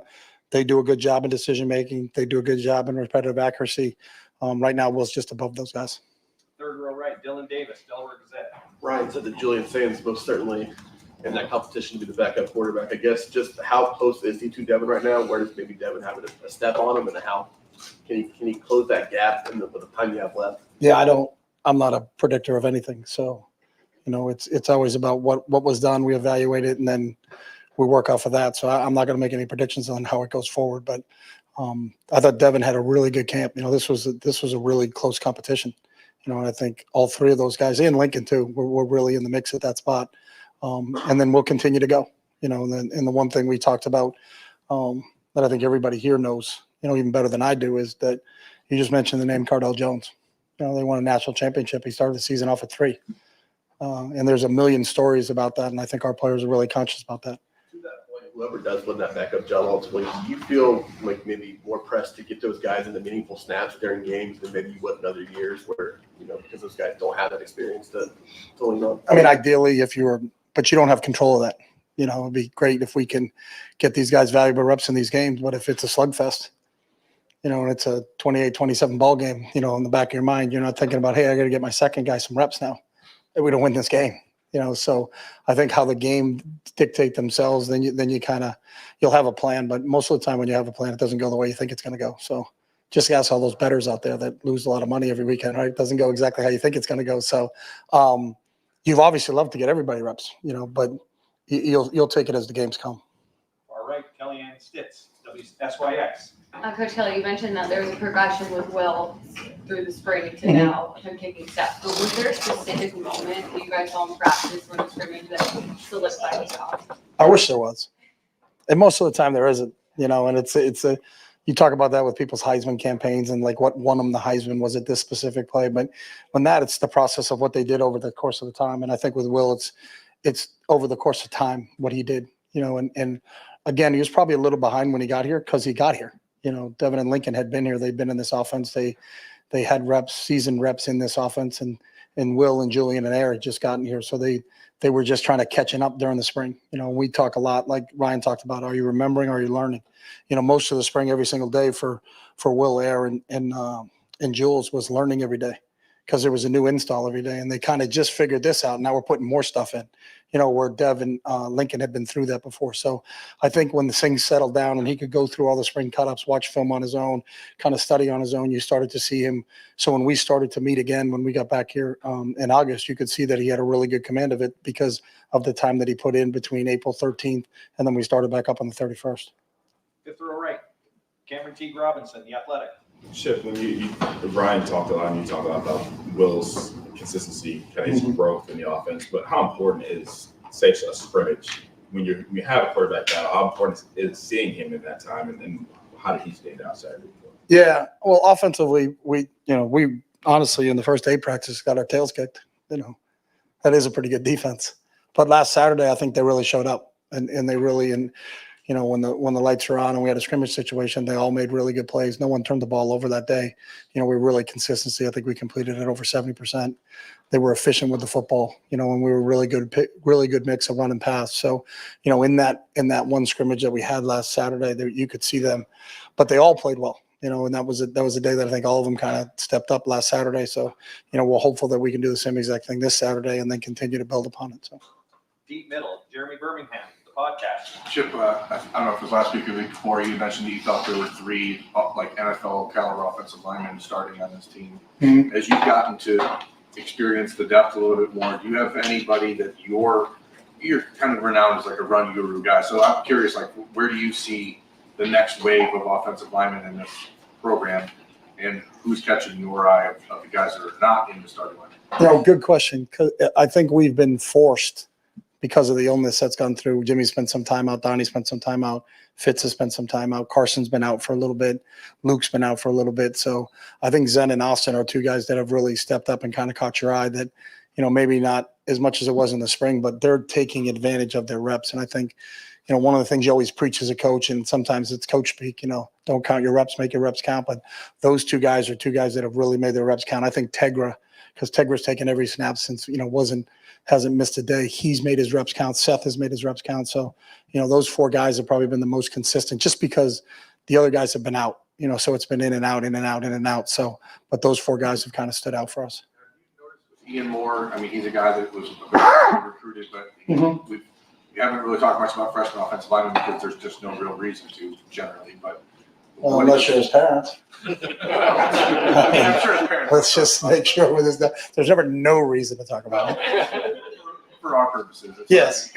They do a good job in decision making. They do a good job in repetitive accuracy. Right now, Will's just above those guys. Third row right, Dylan Davis, Delaware Gazette. Ryan said that Julian Sands most certainly in that competition to be the backup quarterback. I guess just how close is he to Devin right now? Where does maybe Devin have a step on him, and how can he close that gap with the time you have left? Yeah, I'm not a predictor of anything. So, it's always about what was done. We evaluate it and then we work off of that. So I'm not going to make any predictions on how it goes forward, but I thought Devin had a really good camp. This was a really close competition, and I think all three of those guys and Lincoln too, were really in the mix at that spot. And then we'll continue to go, and the one thing we talked about that I think everybody here knows, even better than I do, is that you just mentioned the name Cardell Jones. They won a national championship. He started the season off at 3. And there's a million stories about that. And I think our players are really conscious about that. To that point, whoever does win that backup job ultimately, do you feel like maybe more pressed to get those guys into meaningful snaps during games than maybe you would in other years where, because those guys don't have that experience to lean on? I mean, ideally, but you don't have control of that. It'd be great if we can get these guys valuable reps in these games. But if it's a slugfest, and it's a 28-27 ball game, in the back of your mind, you're not thinking about, hey, I got to get my second guy some reps now. We don't win this game, So I think how the game dictate themselves, then you'll have a plan. But most of the time when you have a plan, it doesn't go the way you think it's going to go. So just ask all those bettors out there that lose a lot of money every weekend, right? It doesn't go exactly how you think it's going to go. So you've obviously loved to get everybody reps, but you'll take it as the games come. All right, Kellyanne Stitz, WSYX. Coach Kelly, you mentioned that there was a progression with Will through the spring to now him taking steps. But was there a specific moment that you guys saw in practice when the scrimmage that solidified his job? I wish there was. And most of the time there isn't, and you talk about that with people's Heisman campaigns and like what won them the Heisman, was it this specific play? But when it's the process of what they did over the course of the time. And I think with Will, it's over the course of time, what he did, and again, he was probably a little behind when he got here because he got here. Devin and Lincoln had been here. They'd been in this offense. They had seasoned reps in this offense, and Will and Julian and Eric just gotten here. So they were just trying to catching up during the spring. We talk a lot, like Ryan talked about, are you remembering? Are you learning? Most of the spring, every single day for Will, Air, and Jules was learning every day because there was a new install every day. And they kind of just figured this out. Now we're putting more stuff in, where Dev and Lincoln had been through that before. So I think when the things settled down and he could go through all the spring cut-ups, watch film on his own, kind of study on his own, you started to see him. So when we started to meet again, when we got back here in August, you could see that he had a really good command of it because of the time that he put in between April 13th and then we started back up on the 31st. Fifth row right, Cameron Teague Robinson, The Athletic. Chip, when Ryan talked a lot, and you talked a lot about Will's consistency, kind of his growth in the offense, but how important is, say, a scrimmage when you have a quarterback battle? How important is seeing him in that time, and how did he stand out Saturday? Yeah, well, offensively, we honestly in the first day practice got our tails kicked. That is a pretty good defense. But last Saturday, I think they really showed up, and they really when the lights were on and we had a scrimmage situation, they all made really good plays. No one turned the ball over that day. We were really consistency. I think we completed it over 70%. They were efficient with the football, and we were really good mix of run and pass. So, in that one scrimmage that we had last Saturday, you could see them, but they all played well. And that was a day that I think all of them kind of stepped up last Saturday. So, we're hopeful that we can do the same exact thing this Saturday and then continue to build upon it. So, Deep middle, Jeremy Birmingham, The Podcast. Chip, I don't know if it was last week or the week before, you mentioned that you thought there were 3 like NFL caliber offensive linemen starting on this team. Mm-hmm. As you've gotten to experience the depth a little bit more, do you have anybody that you're kind of renowned as like a run guru guy? So I'm curious, like, where do you see the next wave of offensive linemen in this program? and who's catching your eye of the guys that are not in the starting lineup? You know, good question. 'Cause I think we've been forced because of the illness that's gone through. Jimmy spent some time out. Donnie spent some time out. Fitz has spent some time out. Carson's been out for a little bit. Luke's been out for a little bit. So I think Zen and Austin are two guys that have really stepped up and kind of caught your eye that, you know, maybe not as much as it was in the spring, but they're taking advantage of their reps. And I think, you know, one of the things you always preach as a coach, and sometimes it's coach speak, you know, don't count your reps, make your reps count. But those two guys are two guys that have really made their reps count. I think Tegra, because Tegra's taken every snap since, you know, hasn't missed a day. He's made his reps count. Seth has made his reps count. So, you know, those four guys have probably been the most consistent just because the other guys have been out, you know, so it's been in and out, in and out, in and out. So, but those four guys have kind of stood out for us. Ian Moore, I mean, he's a guy that was recruited, but we haven't really talked much about freshman offensive linemen because there's just no real reason to generally, but. Well, unless you're his parents. I'm sure his parents. Let's just make sure with this, there's never no reason to talk about it. For our purposes. Yes.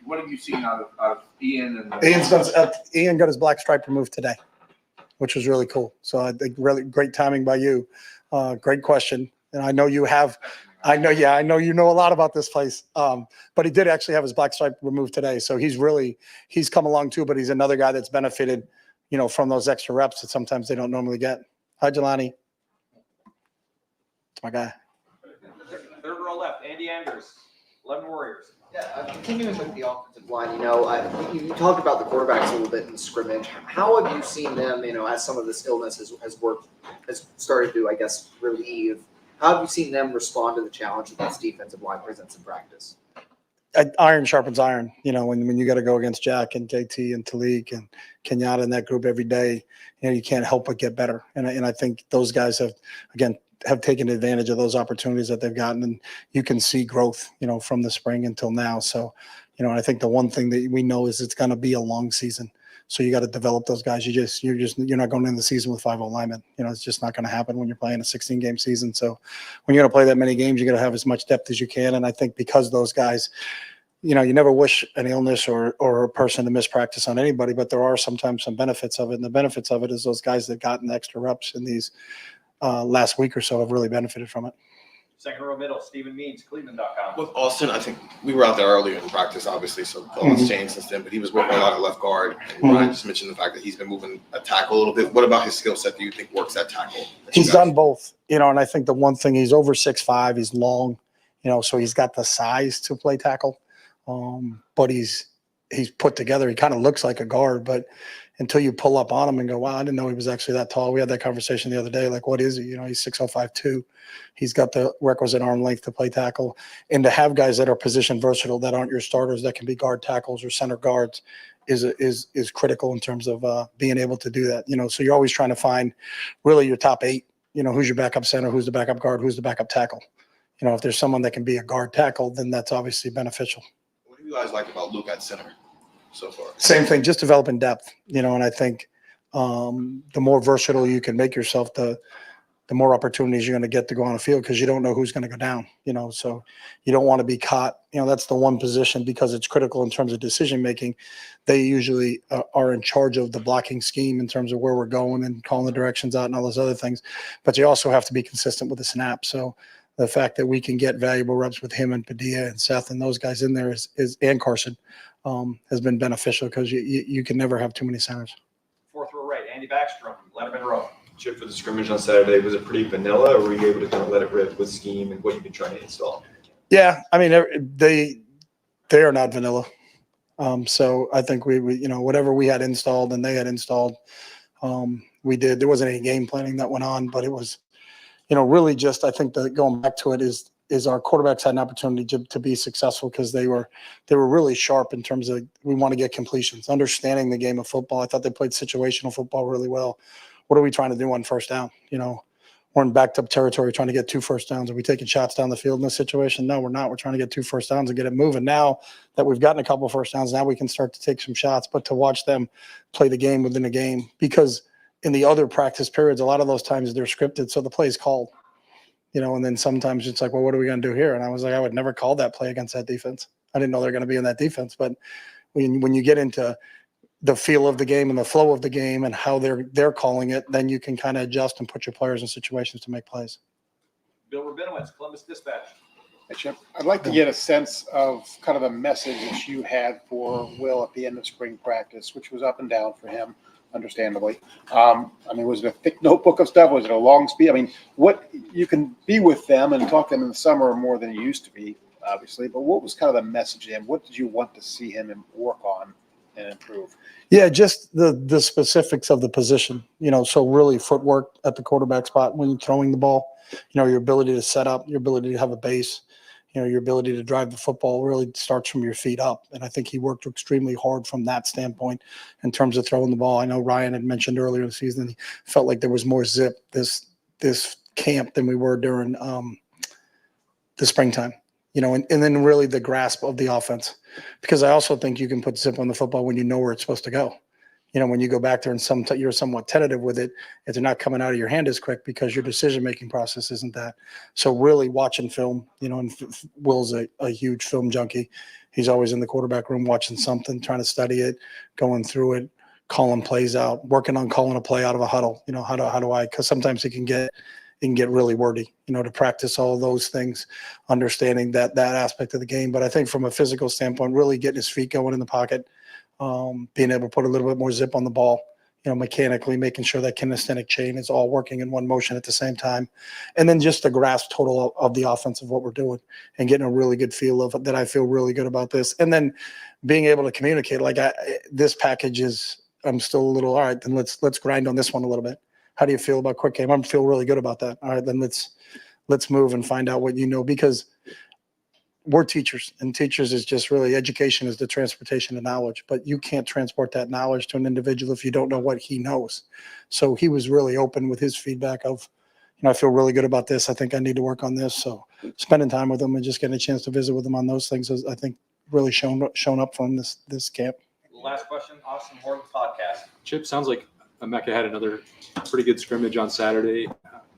What have you seen out of Ian and? Ian got his black stripe removed today, which was really cool. So I think really great timing by you. Great question. And I know you have, I know you know a lot about this place. But he did actually have his black stripe removed today. So he's come along too, but he's another guy that's benefited, you know, from those extra reps that sometimes they don't normally get. Hi, Jelani. It's my guy. Third row left, Andy Anders, 11 Warriors. Yeah, continuing with the offensive line, you know, you talked about the quarterbacks a little bit in the scrimmage. How have you seen them, you know, as some of this illness has started to, I guess, relieve? How have you seen them respond to the challenge that this defensive line presents in practice? Iron sharpens iron. You know, when you got to go against Jack and JT and Talik and Kenyatta in that group every day, you know, you can't help but get better. And I think those guys have taken advantage of those opportunities that they've gotten, and you can see growth, you know, from the spring until now. So, you know, I think the one thing that we know is it's going to be a long season. So you got to develop those guys. You're not going into the season with 5 linemen. You know, it's just not going to happen when you're playing a 16-game season. So when you're going to play that many games, you got to have as much depth as you can. And I think because those guys, you know, you never wish an illness or a person to miss practice on anybody, but there are sometimes some benefits of it. And the benefits of it is those guys that gotten extra reps in these last week or so have really benefited from it. Second row middle, Stephen Means, Cleveland.com. With Austin, I think we were out there earlier in practice, obviously, so a lot's changed since then, but he was working a lot at left guard. And Ryan just mentioned the fact that he's been moving a tackle a little bit. What about his skill set do you think works at tackle? He's done both, you know, and I think the one thing, he's over 6'5", he's long, you know, so he's got the size to play tackle. But he's put together. He kind of looks like a guard, but until you pull up on him and go, wow, I didn't know he was actually that tall. We had that conversation the other day. Like, what is he? You know, he's 6'05", He's got the requisite arm length to play tackle. And to have guys that are position versatile, that aren't your starters, that can be guard tackles or center guards is critical in terms of being able to do that. You know, so you're always trying to find really your top 8, you know, who's your backup center, who's the backup guard, who's the backup tackle. You know, if there's someone that can be a guard tackle, then that's obviously beneficial. What do you guys like about Luke at center so far? Same thing, just developing depth, you know, and I think the more versatile you can make yourself, the more opportunities you're going to get to go on the field because you don't know who's going to go down, you know, so you don't want to be caught. You know, that's the one position because it's critical in terms of decision making. They usually are in charge of the blocking scheme in terms of where we're going and calling the directions out and all those other things. But you also have to be consistent with the snap. So the fact that we can get valuable reps with him and Padilla and Seth and those guys in there and Carson has been beneficial because you can never have too many centers. Fourth row right, Andy Backstrom, Letterman row. Chip, for the scrimmage on Saturday, was it pretty vanilla, or were you able to kind of let it rip with scheme and what you've been trying to install? Yeah, I mean, they are not vanilla. So I think we you know, whatever we had installed and they had installed, we did. There wasn't any game planning that went on, but it was, you know, really just, I think that going back to it is our quarterbacks had an opportunity to be successful because they were really sharp in terms of we want to get completions, understanding the game of football. I thought they played situational football really well. What are we trying to do on first down? You know, we're in backed up territory trying to get 2 first downs. Are we taking shots down the field in this situation? No, we're not. We're trying to get 2 first downs and get it moving. Now that we've gotten a couple of first downs, now we can start to take some shots, but to watch them play the game within a game, because in the other practice periods, a lot of those times they're scripted. So the play is called, you know, and then sometimes it's like, well, what are we going to do here? And I was like, I would never call that play against that defense. I didn't know they're going to be in that defense. But when you get into the feel of the game and the flow of the game and how they're calling it, then you can kind of adjust and put your players in situations to make plays. Bill Rabinowitz, Columbus Dispatch. Hey, Chip, I'd like to get a sense of kind of the message that you had for Will at the end of spring practice, which was up and down for him, understandably. I mean, was it a thick notebook of stuff? Was it a long speech? I mean, what you can be with them and talk to them in the summer more than you used to be, obviously, but what was kind of the message to him? What did you want to see him work on and improve? Yeah, just the specifics of the position, so really footwork at the quarterback spot when you're throwing the ball, your ability to set up, your ability to have a base, your ability to drive the football really starts from your feet up. And I think he worked extremely hard from that standpoint in terms of throwing the ball. I know Ryan had mentioned earlier in the season, he felt like there was more zip this camp than we were during the springtime, and then really the grasp of the offense, because I also think you can put zip on the football when you know where it's supposed to go. When you go back there and you're somewhat tentative with it, if they're not coming out of your hand as quick because your decision-making process isn't that. So really watching film, and Will's a huge film junkie. He's always in the quarterback room watching something, trying to study it, going through it, calling plays out, working on calling a play out of a huddle. How do I, because sometimes it can get really wordy, to practice all those things, understanding that aspect of the game. But I think from a physical standpoint, really getting his feet going in the pocket, being able to put a little bit more zip on the ball, mechanically making sure that kinesthetic chain is all working in one motion at the same time. And then just the grasp total of the offense of what we're doing and getting a really good feel of it, that I feel really good about this. And then being able to communicate this package is, I'm still a little, all right, then let's grind on this one a little bit. How do you feel about quick game? I feel really good about that. All right, then let's move and find out what because we're teachers, and teachers is just really, education is the transportation of knowledge, but you can't transport that knowledge to an individual if you don't know what he knows. So he was really open with his feedback of, I feel really good about this. I think I need to work on this. So spending time with him and just getting a chance to visit with him on those things is, I think, really shown up for him this camp. Last question, Austin Horton podcast. Chip, sounds like Emeka had another pretty good scrimmage on Saturday.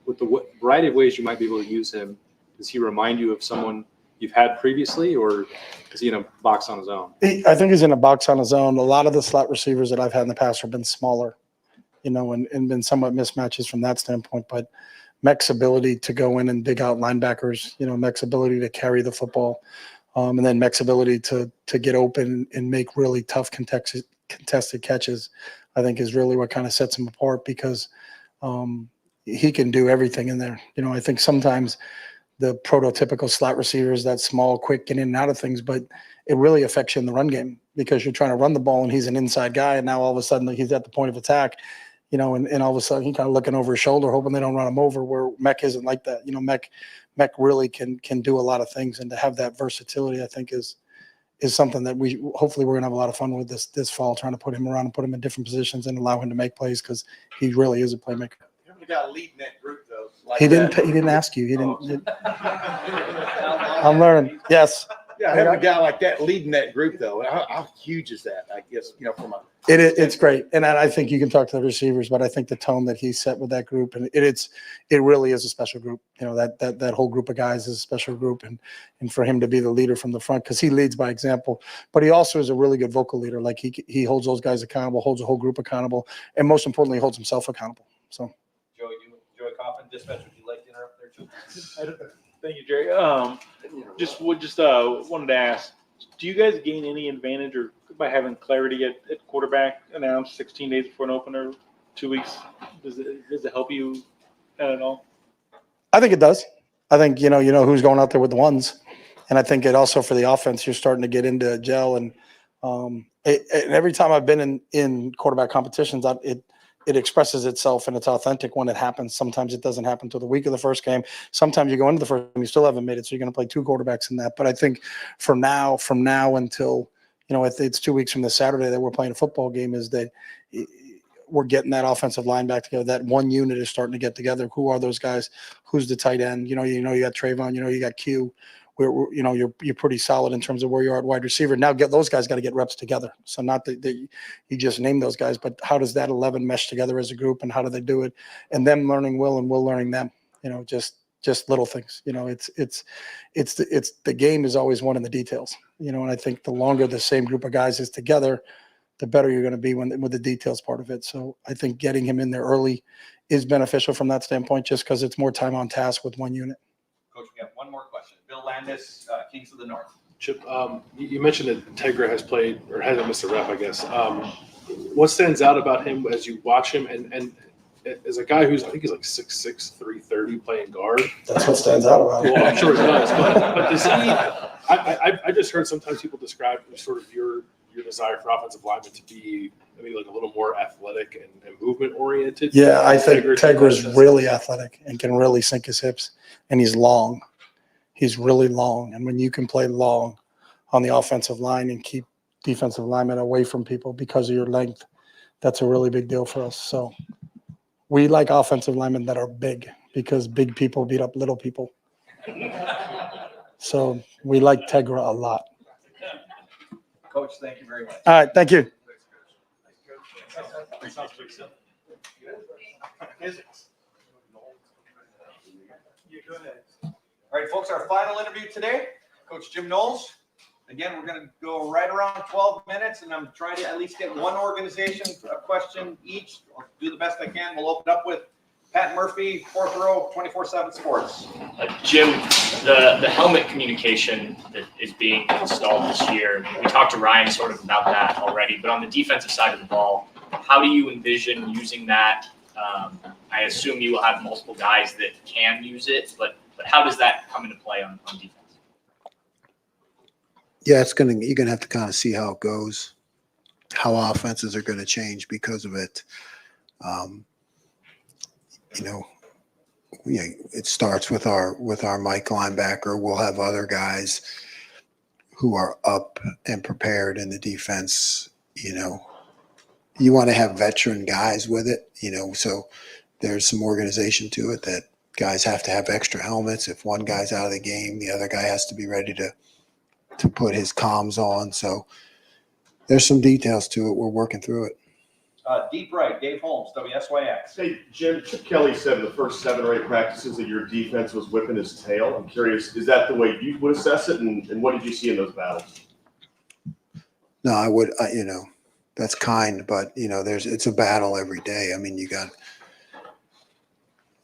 With the variety of ways you might be able to use him, does he remind you of someone you've had previously, or is he in a box on his own? I think he's in a box on his own. A lot of the slot receivers that I've had in the past have been smaller, and been somewhat mismatches from that standpoint. But Mech's ability to go in and dig out linebackers, Mech's ability to carry the football, and then Mech's ability to get open and make really tough contested catches, I think is really what kind of sets him apart, because he can do everything in there. I think sometimes the prototypical slot receiver is that small, quick, get in and out of things, but it really affects you in the run game, because you're trying to run the ball and he's an inside guy, and now all of a sudden he's at the point of attack, and all of a sudden he's kind of looking over his shoulder, hoping they don't run him over, where Mech isn't like that. Mech really can do a lot of things, and to have that versatility, I think is something that hopefully we're going to have a lot of fun with this fall, trying to put him around and put him in different positions and allow him to make plays, because he really is a playmaker. You got to lead in that group, though. He didn't ask you. He didn't. I'm learning. Yes. Yeah, having a guy like that leading that group, though, how huge is that? I guess, from a. It's great, and I think you can talk to the receivers, but I think the tone that he set with that group, and it really is a special group. That whole group of guys is a special group, and for him to be the leader from the front, because he leads by example, but he also is a really good vocal leader. Like he holds those guys accountable, holds the whole group accountable, and most importantly, holds himself accountable. So. Joey Coffin, Dispatch, would you like to interrupt there too? Thank you, Jerry. Just wanted to ask, do you guys gain any advantage or by having clarity at quarterback announced 16 days before an opener, 2 weeks? Does it help you at all? I think it does. I think you know who's going out there with the ones, and I think it also for the offense, you're starting to get into gel, and every time I've been in quarterback competitions, it expresses itself and it's authentic when it happens. Sometimes it doesn't happen until the week of the first game. Sometimes you go into the first game, you still haven't made it, so you're going to play two quarterbacks in that. But I think from now until it's 2 weeks from the Saturday that we're playing a football game, is that we're getting that offensive line back together. That one unit is starting to get together. Who are those guys? Who's the tight end? You got Trayvon. You got Q. You're pretty solid in terms of where you are at wide receiver. Now those guys got to get reps together. So not that you just name those guys, but how does that 11 mesh together as a group, and how do they do it? And them learning Will and Will learning them. Just little things. It's the game is always one in the details. And I think the longer the same group of guys is together, the better you're going to be with the details part of it. So I think getting him in there early is beneficial from that standpoint, just because it's more time on task with one unit. Coach, we have one more question. Bill Landis, Kings of the North. Chip, you mentioned that Tegra has played or hasn't missed a rep, I guess. What stands out about him as you watch him, and as a guy who's, I think he's like 6'6", 330 playing guard? That's what stands out about him. Well, I'm sure it does. But does he? I just heard sometimes people describe sort of your desire for offensive linemen to be maybe like a little more athletic and movement oriented. Yeah, I think Tegra's really athletic and can really sink his hips, and he's long. He's really long, and when you can play long on the offensive line and keep defensive linemen away from people because of your length, that's a really big deal for us. So we like offensive linemen that are big because big people beat up little people. So we like Tegra a lot. Coach, thank you very much. All right, thank you. All right, folks, our final interview today, Coach Jim Knowles. Again, we're going to go right around 12 minutes, and I'm trying to at least get one organization a question each. I'll do the best I can. We'll open up with Pat Murphy, fourth row, 24/7 Sports. Jim, the helmet communication that is being installed this year, we talked to Ryan sort of about that already, but on the defensive side of the ball, how do you envision using that? I assume you will have multiple guys that can use it, but how does that come into play on defense? Yeah, you're gonna have to kind of see how it goes, how offenses are gonna change because of it. It starts with our Mike linebacker. We'll have other guys who are up and prepared in the defense. You want to have veteran guys with it, so there's some organization to it that guys have to have extra helmets. If one guy's out of the game, the other guy has to be ready to put his comms on. So there's some details to it. We're working through it. Deep right, Dave Holmes, WSYX. Hey, Jim, Chip Kelly said in the first 7 or 8 practices that your defense was whipping his tail. I'm curious, is that the way you would assess it? And what did you see in those battles? No, I would, that's kind, but it's a battle every day. I mean, you got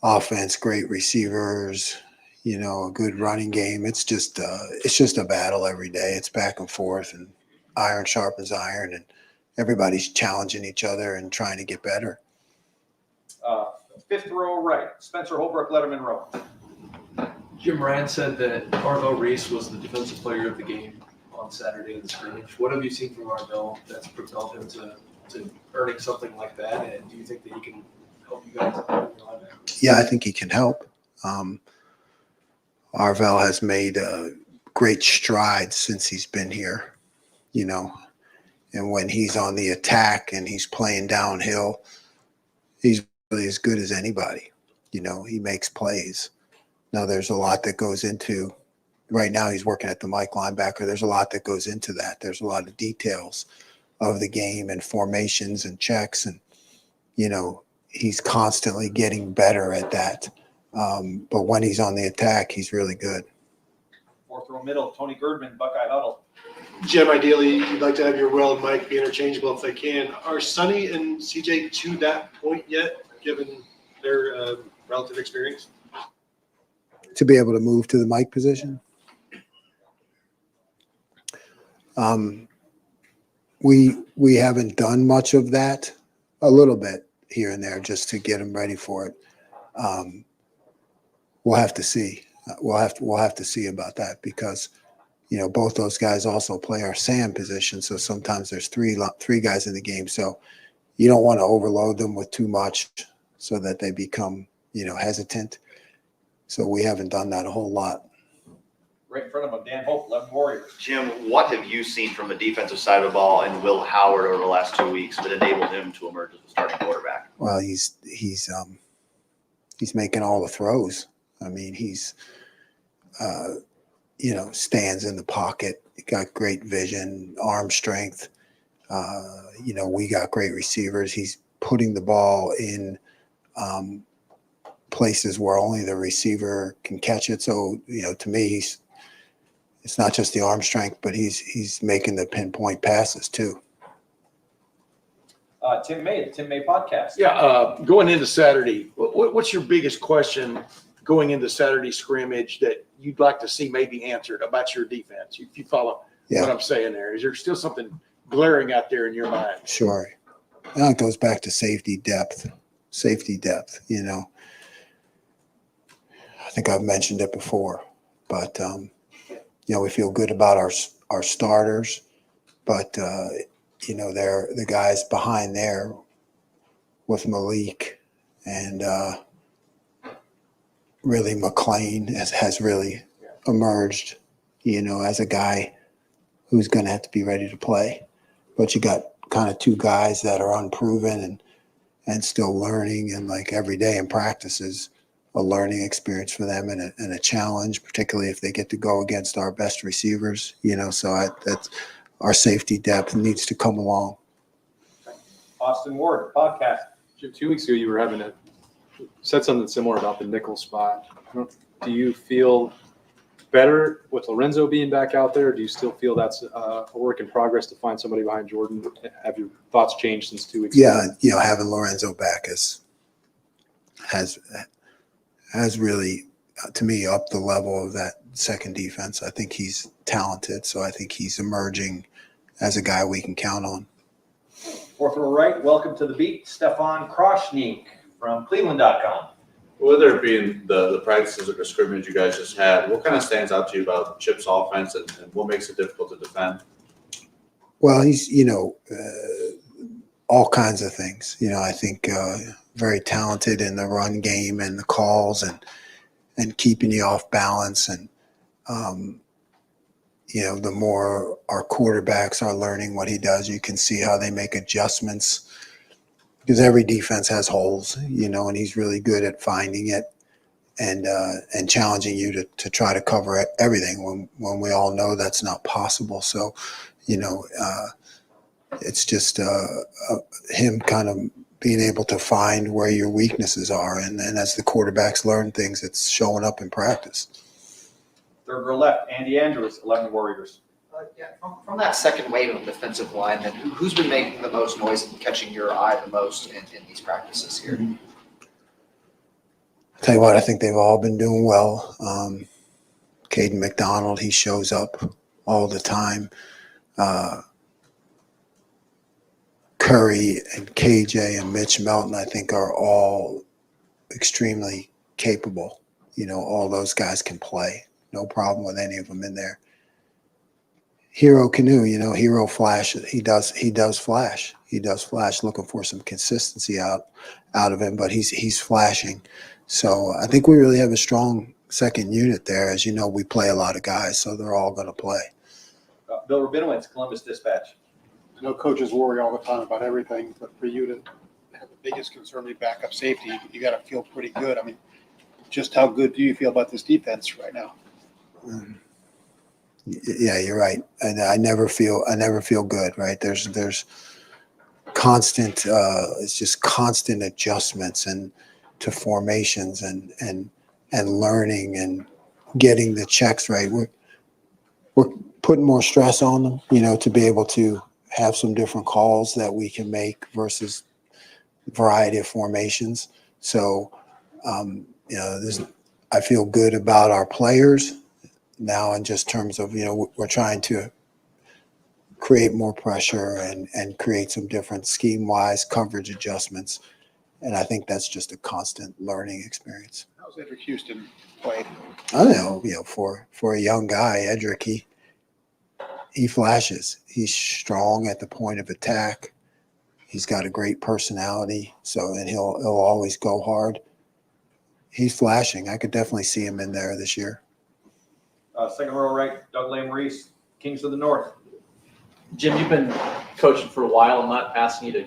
offense, great receivers, a good running game. It's just a battle every day. It's back and forth, and iron sharpens iron, and everybody's challenging each other and trying to get better. Fifth row right, Spencer Holbrook, Letterman row. Jim Ryan said that Arvell Reese was the defensive player of the game on Saturday in the scrimmage. What have you seen from Arvell that's propelled him to earning something like that? And do you think that he can help you guys? Yeah, I think he can help. Arvell has made great strides since he's been here, and when he's on the attack and he's playing downhill, he's really as good as anybody. He makes plays. Now, there's a lot that goes into, right now he's working at the Mike linebacker. There's a lot that goes into that. There's a lot of details of the game and formations and checks. And, he's constantly getting better at that. But when he's on the attack, he's really good. Fourth row middle, Tony Girdman, Buckeye Huddle. Jim, ideally, you'd like to have your Will and Mike be interchangeable if they can. Are Sonny and CJ to that point yet, given their relative experience? To be able to move to the Mike position? We haven't done much of that, a little bit here and there, just to get them ready for it. We'll have to see. We'll have to see about that because both those guys also play our Sam position. So sometimes there's three guys in the game. So you don't want to overload them with too much so that they become, hesitant. So we haven't done that a whole lot. Right in front of him, Dan Hope, 11 Warriors. Jim, what have you seen from the defensive side of the ball and Will Howard over the last 2 weeks that enabled him to emerge as a starting quarterback? Well, he's making all the throws. I mean, he's stands in the pocket. He got great vision, arm strength. We got great receivers. He's putting the ball in places where only the receiver can catch it. So, to me, it's not just the arm strength, but he's making the pinpoint passes too. Tim May, the Tim May podcast. Yeah, going into Saturday, what's your biggest question going into Saturday scrimmage that you'd like to see maybe answered about your defense? If you follow what I'm saying there, is there still something glaring out there in your mind? Sure. Now it goes back to safety depth. You know, I think I've mentioned it before, but you know, we feel good about our starters, but you know, they're the guys behind there with Malik and really McLean has really emerged, you know, as a guy who's going to have to be ready to play. But you got kind of two guys that are unproven and still learning, and like every day in practice is a learning experience for them and a challenge, particularly if they get to go against our best receivers, you know, so that's our safety depth needs to come along. Austin Ward, podcast. Jim, 2 weeks ago, you were said something similar about the nickel spot. Do you feel better with Lorenzo being back out there? Do you still feel that's a work in progress to find somebody behind Jordan? Have your thoughts changed since 2 weeks ago? Yeah, you know, having Lorenzo back has really, to me, upped the level of that second defense. I think he's talented, so I think he's emerging as a guy we can count on. Fourth row right, welcome to the beat, Stefan Kroshnik from Cleveland.com. With there being the practices or the scrimmage you guys just had, what kind of stands out to you about Chip's offense and what makes it difficult to defend? Well, he's, you know, all kinds of things. You know, I think very talented in the run game and the calls and keeping you off balance. And, you know, the more our quarterbacks are learning what he does, you can see how they make adjustments. Because every defense has holes, you know, and he's really good at finding it and challenging you to try to cover everything when we all know that's not possible. So, you know, it's just him kind of being able to find where your weaknesses are. And as the quarterbacks learn things, it's showing up in practice. Third row left, Andy Andrews, 11 Warriors. From that second wave of defensive linemen, who's been making the most noise and catching your eye the most in these practices here? I'll tell you what, I think they've all been doing well. Caden McDonald, he shows up all the time. Curry and KJ and Mitch Melton, I think, are all extremely capable. You know, all those guys can play. No problem with any of them in there. Hero Canoe, you know, Hero Flash. He does flash. He does flash. Looking for some consistency out of him, but he's flashing. So I think we really have a strong second unit there. As you know, we play a lot of guys, so they're all going to play. Bill Rabinowitz, Columbus Dispatch. I know coaches worry all the time about everything, but for you to have the biggest concern be backup safety, you got to feel pretty good. I mean, just how good do you feel about this defense right now? Yeah, you're right. And I never feel good, right? There's constant, it's just constant adjustments and to formations and learning and getting the checks right. We're putting more stress on them, you know, to be able to have some different calls that we can make versus a variety of formations. So, you know, I feel good about our players now in just terms of, you know, we're trying to create more pressure and create some different scheme-wise coverage adjustments. And I think that's just a constant learning experience. How's Edric Houston played? I don't know, you know, for a young guy, Edric, he flashes. He's strong at the point of attack. He's got a great personality, and he'll always go hard. He's flashing. I could definitely see him in there this year. Second row right, Doug Maurice, Kings of the North. Jim, you've been coaching for a while. I'm not asking you to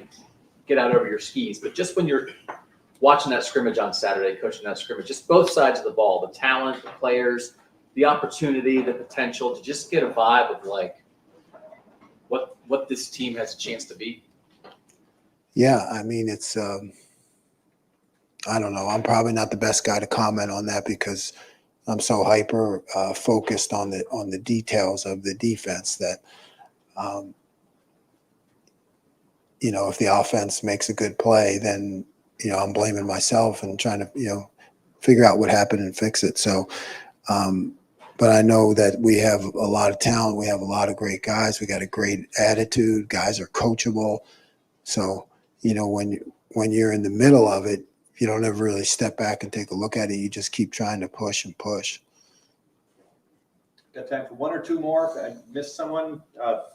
get out over your skis, but just when you're watching that scrimmage on Saturday, coaching that scrimmage, just both sides of the ball, the talent, the players, the opportunity, the potential, to just get a vibe of like what this team has a chance to be. Yeah, I mean, it's I don't know. I'm probably not the best guy to comment on that because I'm so hyper focused on the details of the defense that if the offense makes a good play, then, I'm blaming myself and trying to, figure out what happened and fix it. So, but I know that we have a lot of talent. We have a lot of great guys. We got a great attitude. Guys are coachable. So, when you're in the middle of it, you don't ever really step back and take a look at it. You just keep trying to push and push. Got time for one or two more. If I missed someone,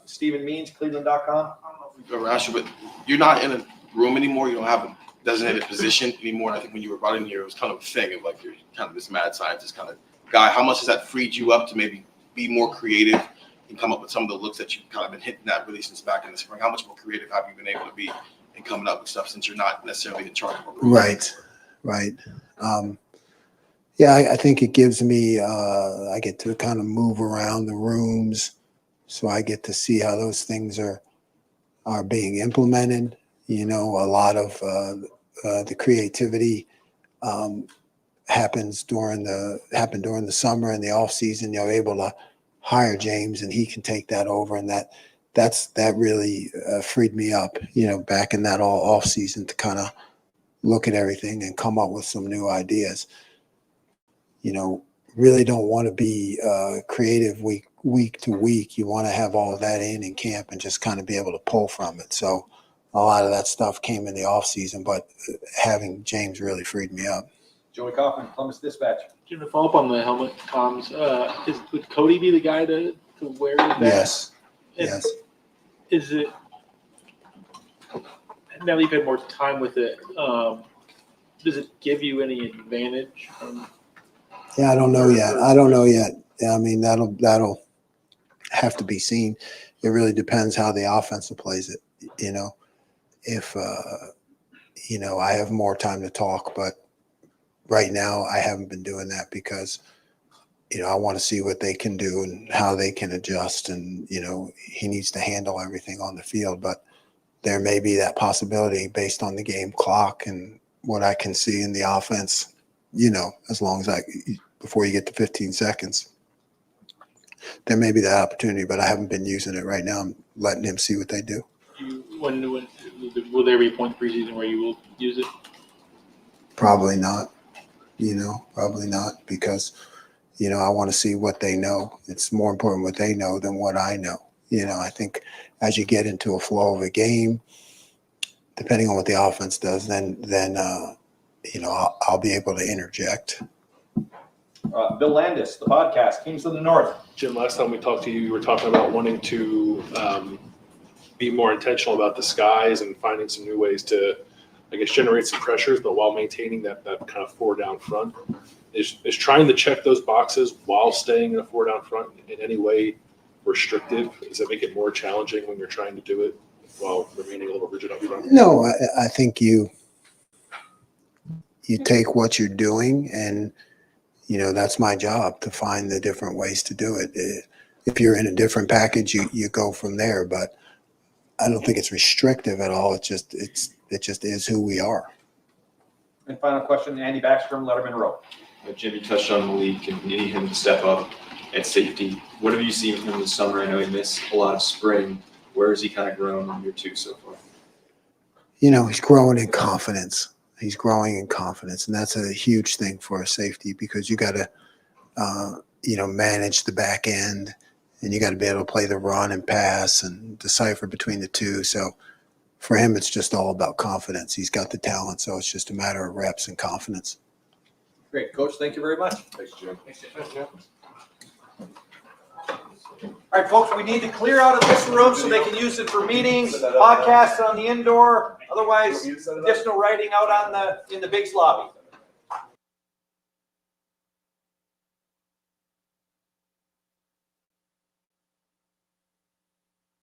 Stephen Means, Cleveland.com. I don't know if we've ever asked you, but you're not in a room anymore. You don't have a designated position anymore. I think when you were brought in here, it was kind of a thing of like you're kind of this mad scientist kind of guy. How much has that freed you up to maybe be more creative and come up with some of the looks that you've kind of been hitting at really since back in the spring? How much more creative have you been able to be in coming up with stuff since you're not necessarily in charge of a room? Right. Yeah, I think it gives me, I get to kind of move around the rooms. So I get to see how those things are being implemented. A lot of the creativity happened during the summer and the off season. You're able to hire James and he can take that over, and that really freed me up. Back in that all off season to kind of look at everything and come up with some new ideas. Really don't want to be creative week to week. You want to have all of that in camp and just kind of be able to pull from it. So a lot of that stuff came in the off season, but having James really freed me up. Joey Kaufman, Columbus Dispatch. Jim, to follow up on the helmet comms, would Cody be the guy to wear that? Yes. And Yes. Is it, now that you've had more time with it, does it give you any advantage? Yeah, I don't know yet. I mean, that'll have to be seen. It really depends how the offensive plays it. If I have more time to talk, but right now I haven't been doing that because I want to see what they can do and how they can adjust. And he needs to handle everything on the field, but there may be that possibility based on the game clock and what I can see in the offense. As long as before you get to 15 seconds, there may be that opportunity, but I haven't been using it right now. I'm letting him see what they do. When will there be a point in preseason where you will use it? Probably not, probably not because, I want to see what they know. It's more important what they know than what I know. I think as you get into a flow of a game, depending on what the offense does, then I'll be able to interject. Bill Landis, the podcast, Kings of the North. Jim, last time we talked to you, you were talking about wanting to be more intentional about the skies and finding some new ways to, generate some pressures, but while maintaining that kind of 4 down front. Is trying to check those boxes while staying in a 4 down front in any way restrictive? Does it make it more challenging when you're trying to do it while remaining a little rigid up front? No, I think you take what you're doing and, that's my job to find the different ways to do it. If you're in a different package, you go from there, but I don't think it's restrictive at all. It just is who we are. And final question, Andy Backstrom, Letterman Row. Jim, you touched on Malik and needing him to step up at safety. What have you seen from him this summer? I know he missed a lot of spring. Where has he kind of grown in year 2 so far? He's growing in confidence. He's growing in confidence, and that's a huge thing for a safety because you got to, manage the back end, and you got to be able to play the run and pass and decipher between the two. So for him, it's just all about confidence. He's got the talent, so it's just a matter of reps and confidence. Great, Coach. Thank you very much. Thanks, Jim. All right, folks, we need to clear out of this room so they can use it for meetings, podcasts on the indoor, otherwise additional writing out in the Bigs lobby.